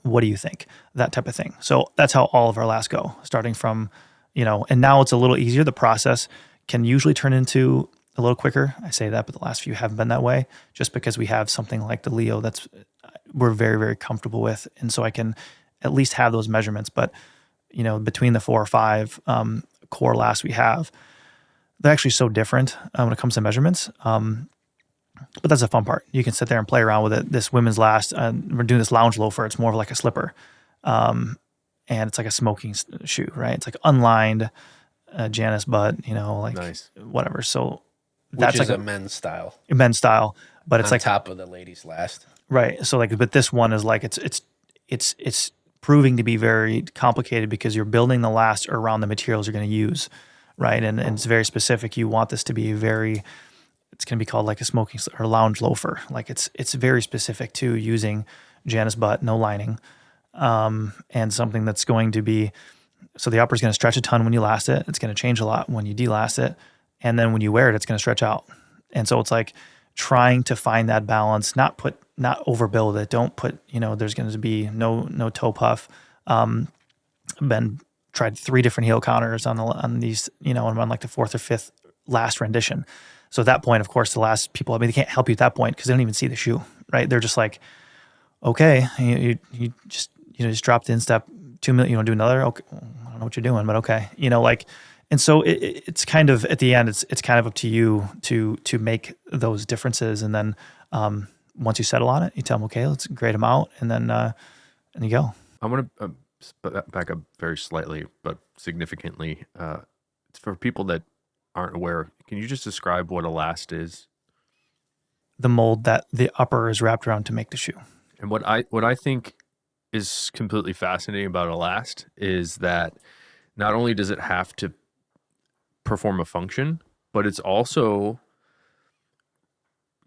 C: what do you think? That type of thing. So that's how all of our lasts go, starting from, you know, and now it's a little easier. The process can usually turn into a little quicker. I say that, but the last few haven't been that way, just because we have something like the Leo that's we're very, very comfortable with. And so I can at least have those measurements. But, you know, between the 4 or 5 core lasts we have, they're actually so different when it comes to measurements. But that's the fun part. You can sit there and play around with it. This women's last, we're doing this lounge loafer. It's more of like a slipper. And it's like a smoking shoe, right? It's like unlined Janus butt, you know, like
B: Nice.
C: whatever. So
D: Which
C: that's
D: is
C: like
D: a men's style.
C: a men's style, but it's
D: on
C: like,
D: top of the ladies' last.
C: right. So like, but this one is like, it's proving to be very complicated because you're building the last around the materials you're going to use. Right. And it's very specific. You want this to be very, it's going to be called like a smoking or lounge loafer. Like it's very specific to using Janus butt, no lining, and something that's going to be, so the upper is going to stretch a ton when you last it. It's going to change a lot when you delast it. And then when you wear it, it's going to stretch out. And so it's like trying to find that balance, not overbuild it. Don't put, you know, there's going to be no toe puff. Been tried 3 different heel counters on these, you know, and I'm on like the 4th or 5th last rendition. So at that point, of course, the last people, I mean, they can't help you at that point because they don't even see the shoe, right? They're just like, okay, you just dropped the instep 2 million, you want to do another? Okay, I don't know what you're doing, but okay, you know, like, and so it's kind of at the end, it's kind of up to you to make those differences, and then once you settle on it, you tell them, okay, let's grade them out, and then and you go.
B: I want to back up very slightly, but significantly. It's for people that aren't aware. Can you just describe what a last is?
C: The mold that the upper is wrapped around to make the shoe.
B: And what I think is completely fascinating about a last is that not only does it have to perform a function, but it's also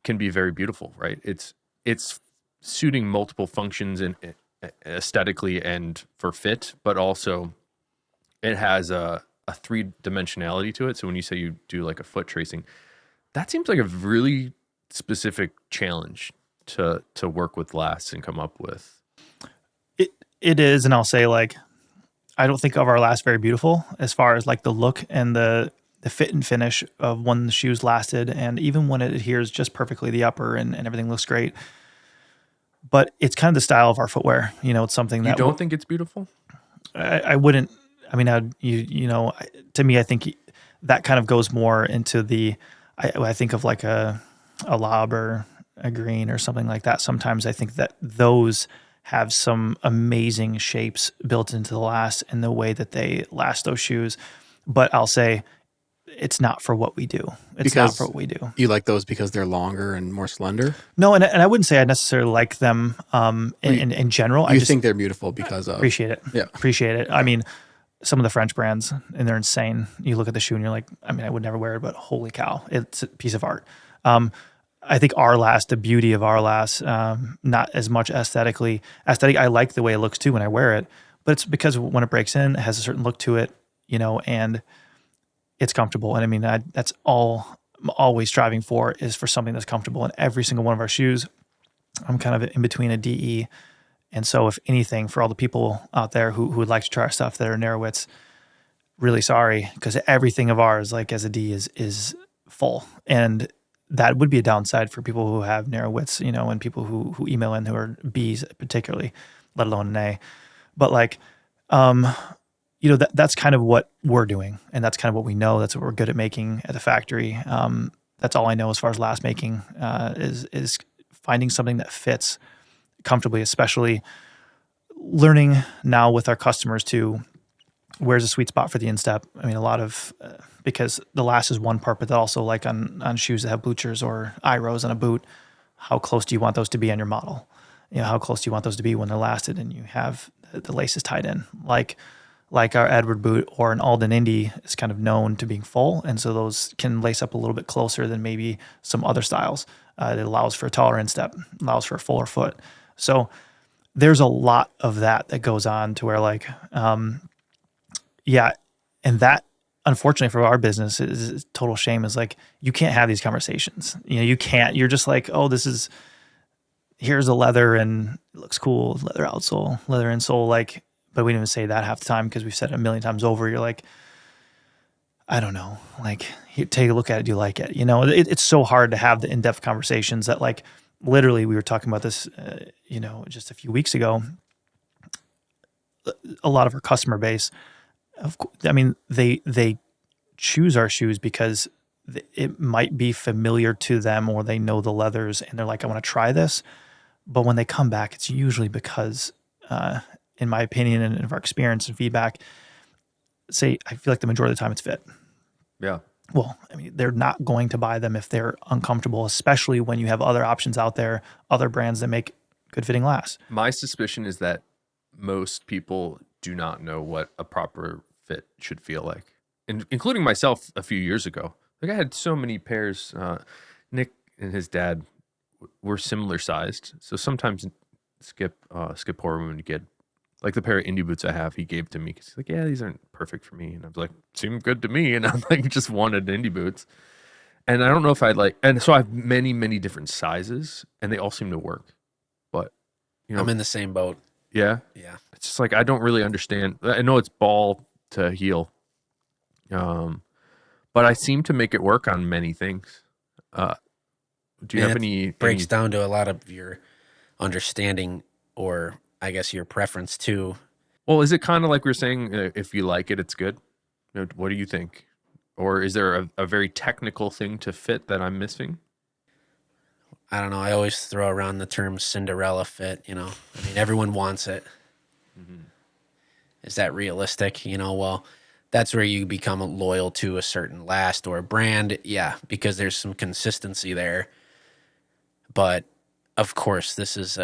B: can be very beautiful, right? It's suiting multiple functions in aesthetically and for fit, but also it has a 3-dimensionality to it. So when you say you do like a foot tracing, that seems like a really specific challenge to work with lasts and come up with.
C: It is, and I'll say, like, I don't think of our last very beautiful as far as like the look and the fit and finish of when the shoes lasted, and even when it adheres just perfectly the upper and everything looks great. But it's kind of the style of our footwear. You know, it's something that
B: You don't think it's beautiful?
C: I wouldn't. I mean, you know, to me, I think that kind of goes more into the. I think of like a lob or a green or something like that. Sometimes I think that those have some amazing shapes built into the last and the way that they last those shoes. But I'll say it's not for what we do. It's not for what we do.
A: You like those because they're longer and more slender?
C: No, and I wouldn't say I necessarily like them in general. I
A: You
C: just
A: think they're beautiful because of...
C: appreciate it.
A: Yeah.
C: Appreciate it. I mean, some of the French brands, and they're insane. You look at the shoe and you're like, I mean, I would never wear it, but holy cow, it's a piece of art. I think our last, the beauty of our last, not as much aesthetic. I like the way it looks too when I wear it, but it's because when it breaks in, it has a certain look to it, you know, and it's comfortable. And I mean, that's all I'm always striving for, is for something that's comfortable in every single one of our shoes. I'm kind of in between a DE. And so if anything, for all the people out there who would like to try our stuff that are narrow-widths, really sorry, because everything of ours, like as a D, is full. And that would be a downside for people who have narrow widths, you know, and people who email in who are Bs particularly, let alone an A. But like, you know, that's kind of what we're doing, and that's kind of what we know. That's what we're good at making at the factory. That's all I know as far as last making is finding something that fits comfortably, especially learning now with our customers too, where's the sweet spot for the instep. I mean, a lot of, because the last is one part, but also like on shoes that have bleachers or eye rows on a boot, how close do you want those to be on your model? You know, how close do you want those to be when they're lasted and you have the laces tied in? Like our Edward boot or an Alden Indy is kind of known to being full. And so those can lace up a little bit closer than maybe some other styles. It allows for a taller instep, allows for a fuller foot. So there's a lot of that goes on to where like, Yeah. And that, unfortunately for our business, is total shame. Is like, you can't have these conversations. You can't. You're just like, oh, here's a leather and it looks cool, leather outsole, leather insole. Like, but we didn't even say that half the time because we've said it a million times over. You're like, I don't know. Like, here, take a look at it. Do you like it? It's so hard to have the in-depth conversations that, like, literally, we were talking about this, just a few weeks ago. A lot of our customer base, they choose our shoes because it might be familiar to them, or they know the leathers and they're like, I want to try this. But when they come back, it's usually because, in my opinion and of our experience and feedback, I feel like the majority of the time it's fit.
B: Yeah.
C: Well, they're not going to buy them if they're uncomfortable, especially when you have other options out there, other brands that make good fitting lasts.
B: My suspicion is that most people do not know what a proper fit should feel like, including myself a few years ago. Like, I had so many pairs. Nick and his dad were similar sized, so sometimes Skip Horman would get, like, the pair of indie boots I have, he gave to me because he's like, yeah, these aren't perfect for me. And I was like, seem good to me. And I'm like, just wanted indie boots. And I don't know if and so I have many, many different sizes and they all seem to work. But,
D: I'm in the same boat.
B: Yeah.
D: Yeah.
B: It's just like, I don't really understand. I know it's ball to heel. But I seem to make it work on many things. Do you have any
D: breaks down to a lot of your understanding, or I guess your preference too.
B: Well, is it kind of like we were saying, if you like it, it's good? What do you think? Or is there a very technical thing to fit that I'm missing?
D: I don't know. I always throw around the term Cinderella fit, everyone wants it. Mm-hmm. Is that realistic? Well, that's where you become loyal to a certain last or a brand. Yeah, because there's some consistency there. But of course, this is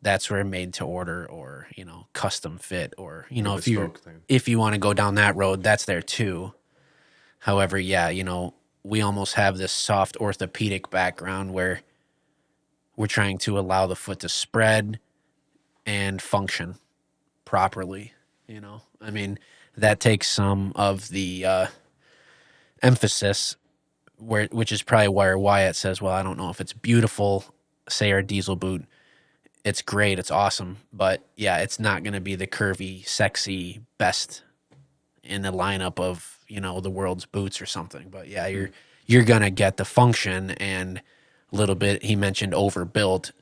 D: that's where made to order or, custom fit or, if you want to go down that road, that's there too. However, yeah, we almost have this soft orthopedic background where we're trying to allow the foot to spread and function properly. That takes some of the emphasis, which is probably where Wyatt says, well, I don't know if it's beautiful, say our diesel boot. It's great. It's awesome. But yeah, it's not going to be the curvy, sexy, best in the lineup of, the world's boots or something. But yeah, you're going to get the function and a little bit, he mentioned overbuilt.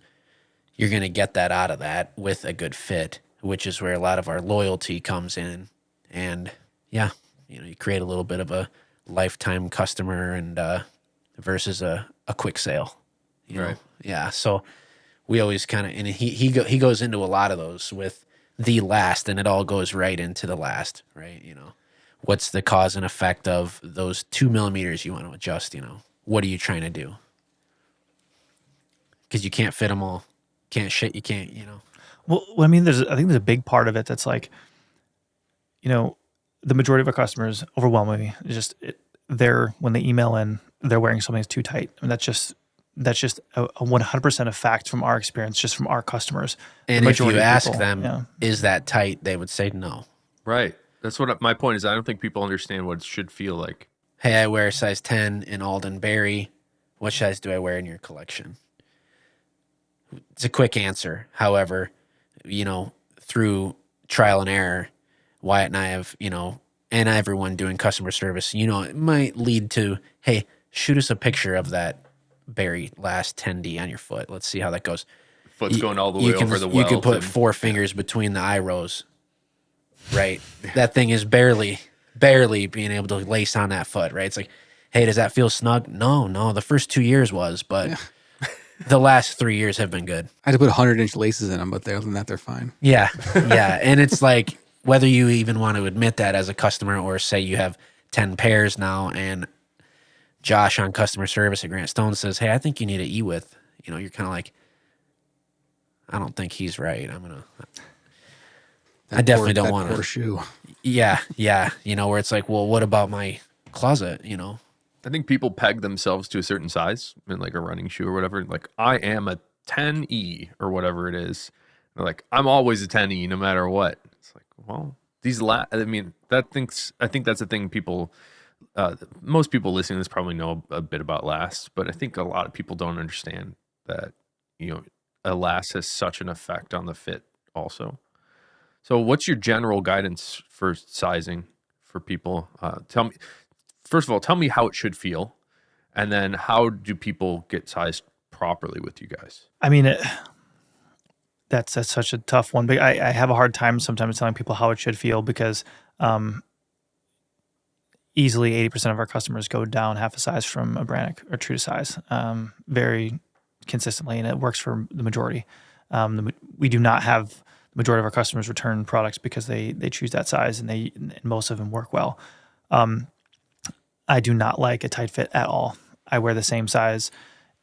D: You're going to get that out of that with a good fit, which is where a lot of our loyalty comes in. And yeah, you create a little bit of a lifetime customer and versus a quick sale.
B: Right.
D: Yeah. So we always kind of, and he goes into a lot of those with the last, and it all goes right into the last, right? What's the cause and effect of those 2 millimeters you want to adjust? What are you trying to do? Because you can't fit them all. You can't.
C: Well, I think there's a big part of it that's like, the majority of our customers, overwhelmingly, when they email in, they're wearing something that's too tight. That's just a 100% of fact from our experience, just from our customers.
D: And if you ask them, is that tight? They would say no.
B: Right. That's what my point is. I don't think people understand what it should feel like.
D: Hey, I wear a size 10 in Alden Berry. What size do I wear in your collection? It's a quick answer. However, through trial and error, Wyatt and I have, and everyone doing customer service, it might lead to, hey, shoot us a picture of that Berry last 10D on your foot. Let's see how that goes.
B: Foot's going all the way over the welt.
D: You can put 4 fingers between the eye rows, right? That thing is barely being able to lace on that foot, right? It's like, hey, does that feel snug? No. The first 2 years was, but the last 3 years have been good.
A: I had to put 100-inch laces in them, but other than that, they're fine.
D: Yeah. And it's like, whether you even want to admit that as a customer or say you have 10 pairs now and Josh on customer service at Grant Stone says, hey, I think you need an E-width. You're kind of like, I don't think he's right. I definitely don't want to.
A: Shoe.
D: Yeah. Where it's like, well, what about my closet?
B: I think people peg themselves to a certain size in like a running shoe or whatever. Like, I am a 10E or whatever it is. They're like, I'm always a 10E no matter what. It's like, well, I mean, I think that's a thing people, most people listening to this probably know a bit about last, but I think a lot of people don't understand that, a last has such an effect on the fit also. So what's your general guidance for sizing for people? First of all, tell me how it should feel. And then how do people get sized properly with you guys?
C: I mean, that's such a tough one. But I have a hard time sometimes telling people how it should feel because easily 80% of our customers go down half a size from a Brannock or true to size very consistently, and it works for the majority. We do not have the majority of our customers return products because they choose that size, and most of them work well. I do not like a tight fit at all. I wear the same size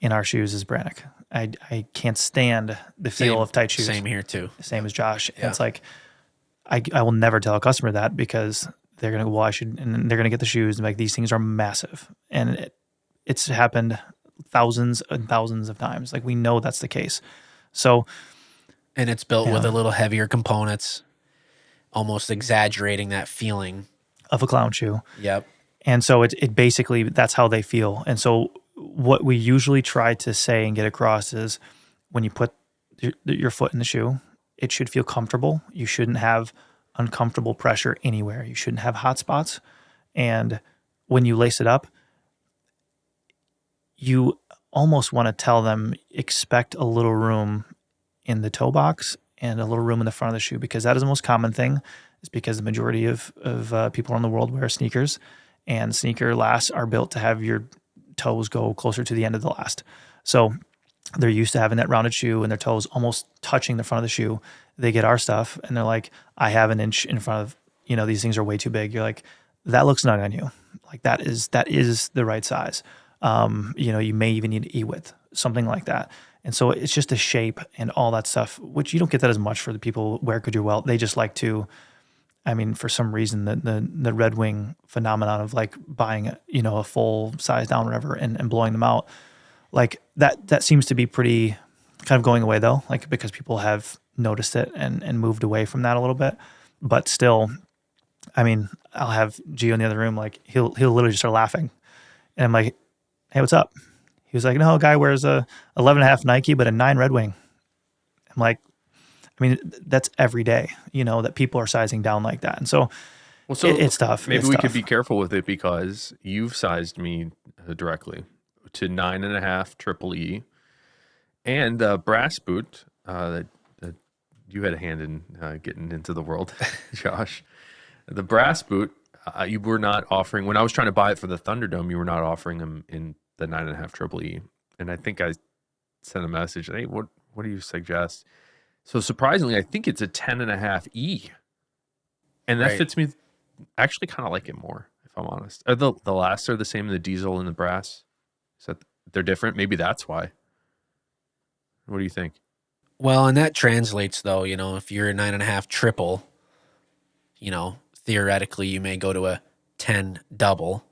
C: in our shoes as Brannock. I can't stand the feel of tight shoes.
D: Same here too.
C: Same as Josh.
D: Yeah.
C: It's like I will never tell a customer that because they're gonna and they're gonna get the shoes and like these things are massive, and it's happened thousands and thousands of times. Like we know that's the case. So,
D: and it's built with a little heavier components, almost exaggerating that feeling
C: of a clown shoe.
D: Yep.
C: And so it basically, that's how they feel. And so what we usually try to say and get across is when you put your foot in the shoe, it should feel comfortable. You shouldn't have uncomfortable pressure anywhere. You shouldn't have hot spots. And when you lace it up, you almost want to tell them, expect a little room in the toe box and a little room in the front of the shoe, because that is the most common thing. Is because the majority of people around the world wear sneakers, and sneaker lasts are built to have your toes go closer to the end of the last. So they're used to having that rounded shoe and their toes almost touching the front of the shoe. They get our stuff and they're like, I have an inch in front of, these things are way too big. You're like, that looks snug on you. Like that is the right size. You may even need E-width, something like that. And so it's just a shape and all that stuff, which you don't get that as much for the people who wear Goodyear well. They just like to, for some reason, the Red Wing phenomenon of like buying a full size down, whatever, and blowing them out, like that seems to be pretty kind of going away though, like because people have noticed it and moved away from that a little bit. But still, I'll have Gio in the other room, like he'll literally just start laughing, and I'm like, hey, what's up? He was like, no, a guy wears a 11.5 Nike but a 9 Red Wing. I'm like, that's every day, that people are sizing down like that. And so, it's tough.
B: Maybe we could be careful with it because you've sized me directly to 9.5 triple E and brass boot that you had a hand in getting into the world, Josh. The brass boot, you were not offering, when I was trying to buy it for the Thunderdome, you were not offering them in the 9.5 triple E. And I think I sent a message, hey, what do you suggest? So surprisingly, I think it's a 10.5 E, and that fits me. Actually, kind of like it more, if I'm honest. Are the lasts are the same, the diesel and the brass? So they're different. Maybe that's why. What do you think?
D: Well, and that translates though. If you're a 9.5 triple, theoretically you may go to a 10 double,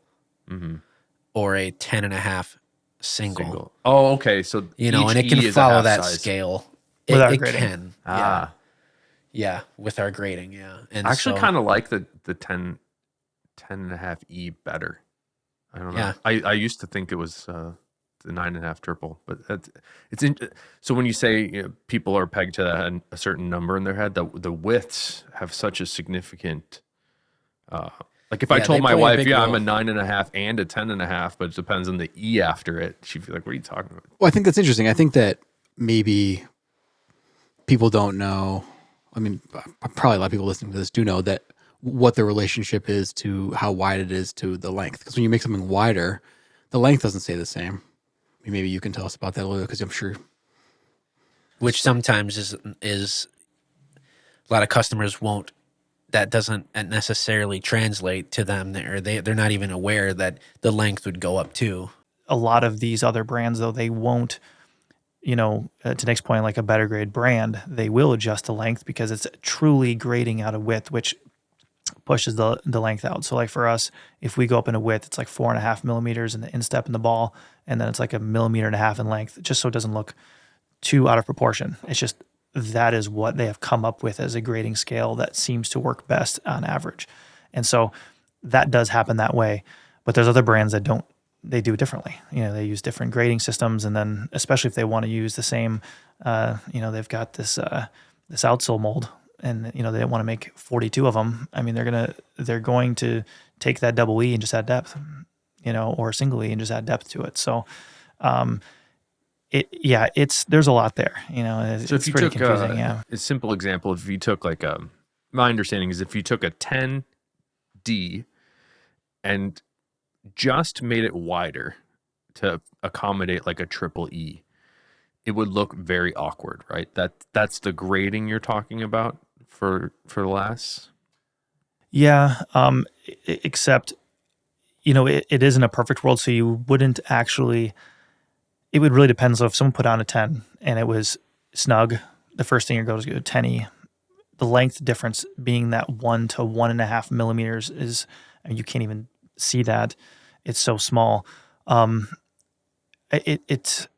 D: or a 10.5 single.
B: Oh, okay. So
D: and it can follow that scale.
C: With our
D: it
C: grading.
D: Can. Yeah, with our grading, yeah. And
B: I actually kind of like the 10.5 E better. I don't know.
D: Yeah.
B: I used to think it was the 9.5 triple, but so when you say people are pegged to a certain number in their head, the widths have such a significant. Like if I told my wife, I'm a 9.5 and a 10.5, but it depends on the E after it, she'd be like, "What are you talking about?"
A: Well, I think that's interesting. I think that maybe people don't know. Probably a lot of people listening to this do know that what the relationship is to how wide it is to the length. Because when you make something wider, the length doesn't stay the same. Maybe you can tell us about that a little bit, because I'm sure.
D: Which sometimes is a lot of customers won't. That doesn't necessarily translate to them. They're not even aware that the length would go up too.
C: A lot of these other brands, though, they won't. To Nick's point, like a better grade brand, they will adjust the length because it's truly grading out a width, which pushes the length out. So like for us, if we go up in a width, it's like 4.5 millimeters in the instep in the ball, and then it's like 1.5 millimeters in length, just so it doesn't look too out of proportion. It's just that is what they have come up with as a grading scale that seems to work best on average. And so that does happen that way. But there's other brands that don't, they do it differently. They use different grading systems. And then especially if they want to use the same, they've got this outsole mold and, they don't want to make 42 of them. I mean, they're going to take that double E and just add depth, or single E and just add depth to it. So, there's a lot there,
B: So
C: it's
B: if you
C: pretty
B: took
C: confusing. Yeah.
B: a simple example, if you took like my understanding is if you took a 10D and just made it wider to accommodate like a triple E, it would look very awkward, right? That's the grading you're talking about for lasts.
C: Yeah. Except, it isn't a perfect world. So you wouldn't actually, it would really depend. So if someone put on a 10 and it was snug, the first thing you're going to go to 10E, the length difference being that 1 to 1.5 millimeters is, you can't even see that. It's so small. It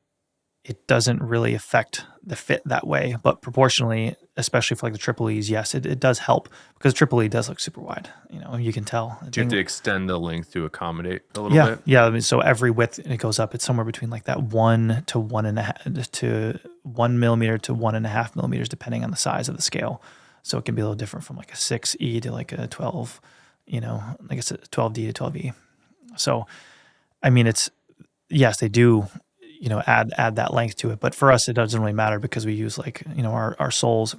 C: doesn't really affect the fit that way, but proportionally, especially for like the triple E's, yes, it does help because triple E does look super wide. You can tell.
B: Do you have to extend the length to accommodate a little bit?
C: Yeah. I mean, so every width it goes up. It's somewhere between like that 1 to 1.5 to 1 millimeter to 1.5 millimeters, depending on the size of the scale. So it can be a little different from like a 6E to like a 12, like it's a 12D to 12E. So, I mean, yes, they do, add that length to it. But for us, it doesn't really matter because we use like, our soles,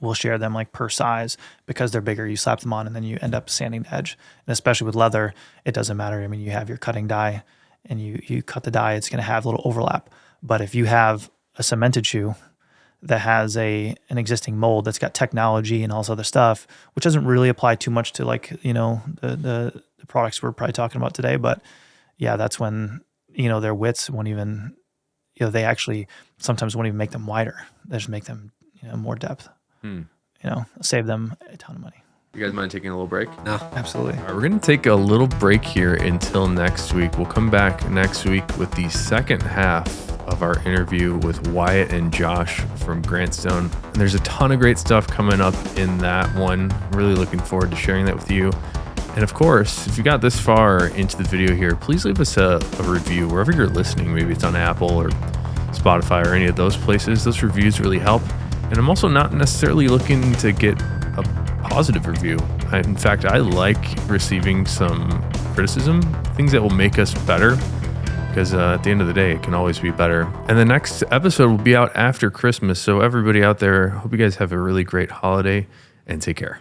C: we'll share them like per size because they're bigger. You slap them on and then you end up sanding the edge. And especially with leather, it doesn't matter. I mean, you have your cutting die and you cut the die, it's going to have a little overlap. But if you have a cemented shoe that has an existing mold that's got technology and all this other stuff, which doesn't really apply too much to like, the products we're probably talking about today. But yeah, that's when, their widths won't even, they actually sometimes won't even make them wider. They just make them, more depth, save them a ton of money.
B: You guys mind taking a little break?
D: No.
C: Absolutely.
B: All right, we're going to take a little break here until next week. We'll come back next week with the second half of our interview with Wyatt and Josh from Grantstone. And there's a ton of great stuff coming up in that one. Really looking forward to sharing that with you. And of course, if you got this far into the video here, please leave us a review wherever you're listening. Maybe it's on Apple or Spotify or any of those places. Those reviews really help. And I'm also not necessarily looking to get a positive review. In fact, I like receiving some criticism, things that will make us better, because at the end of the day, it can always be better. And the next episode will be out after Christmas. So everybody out there, hope you guys have a really great holiday and take care.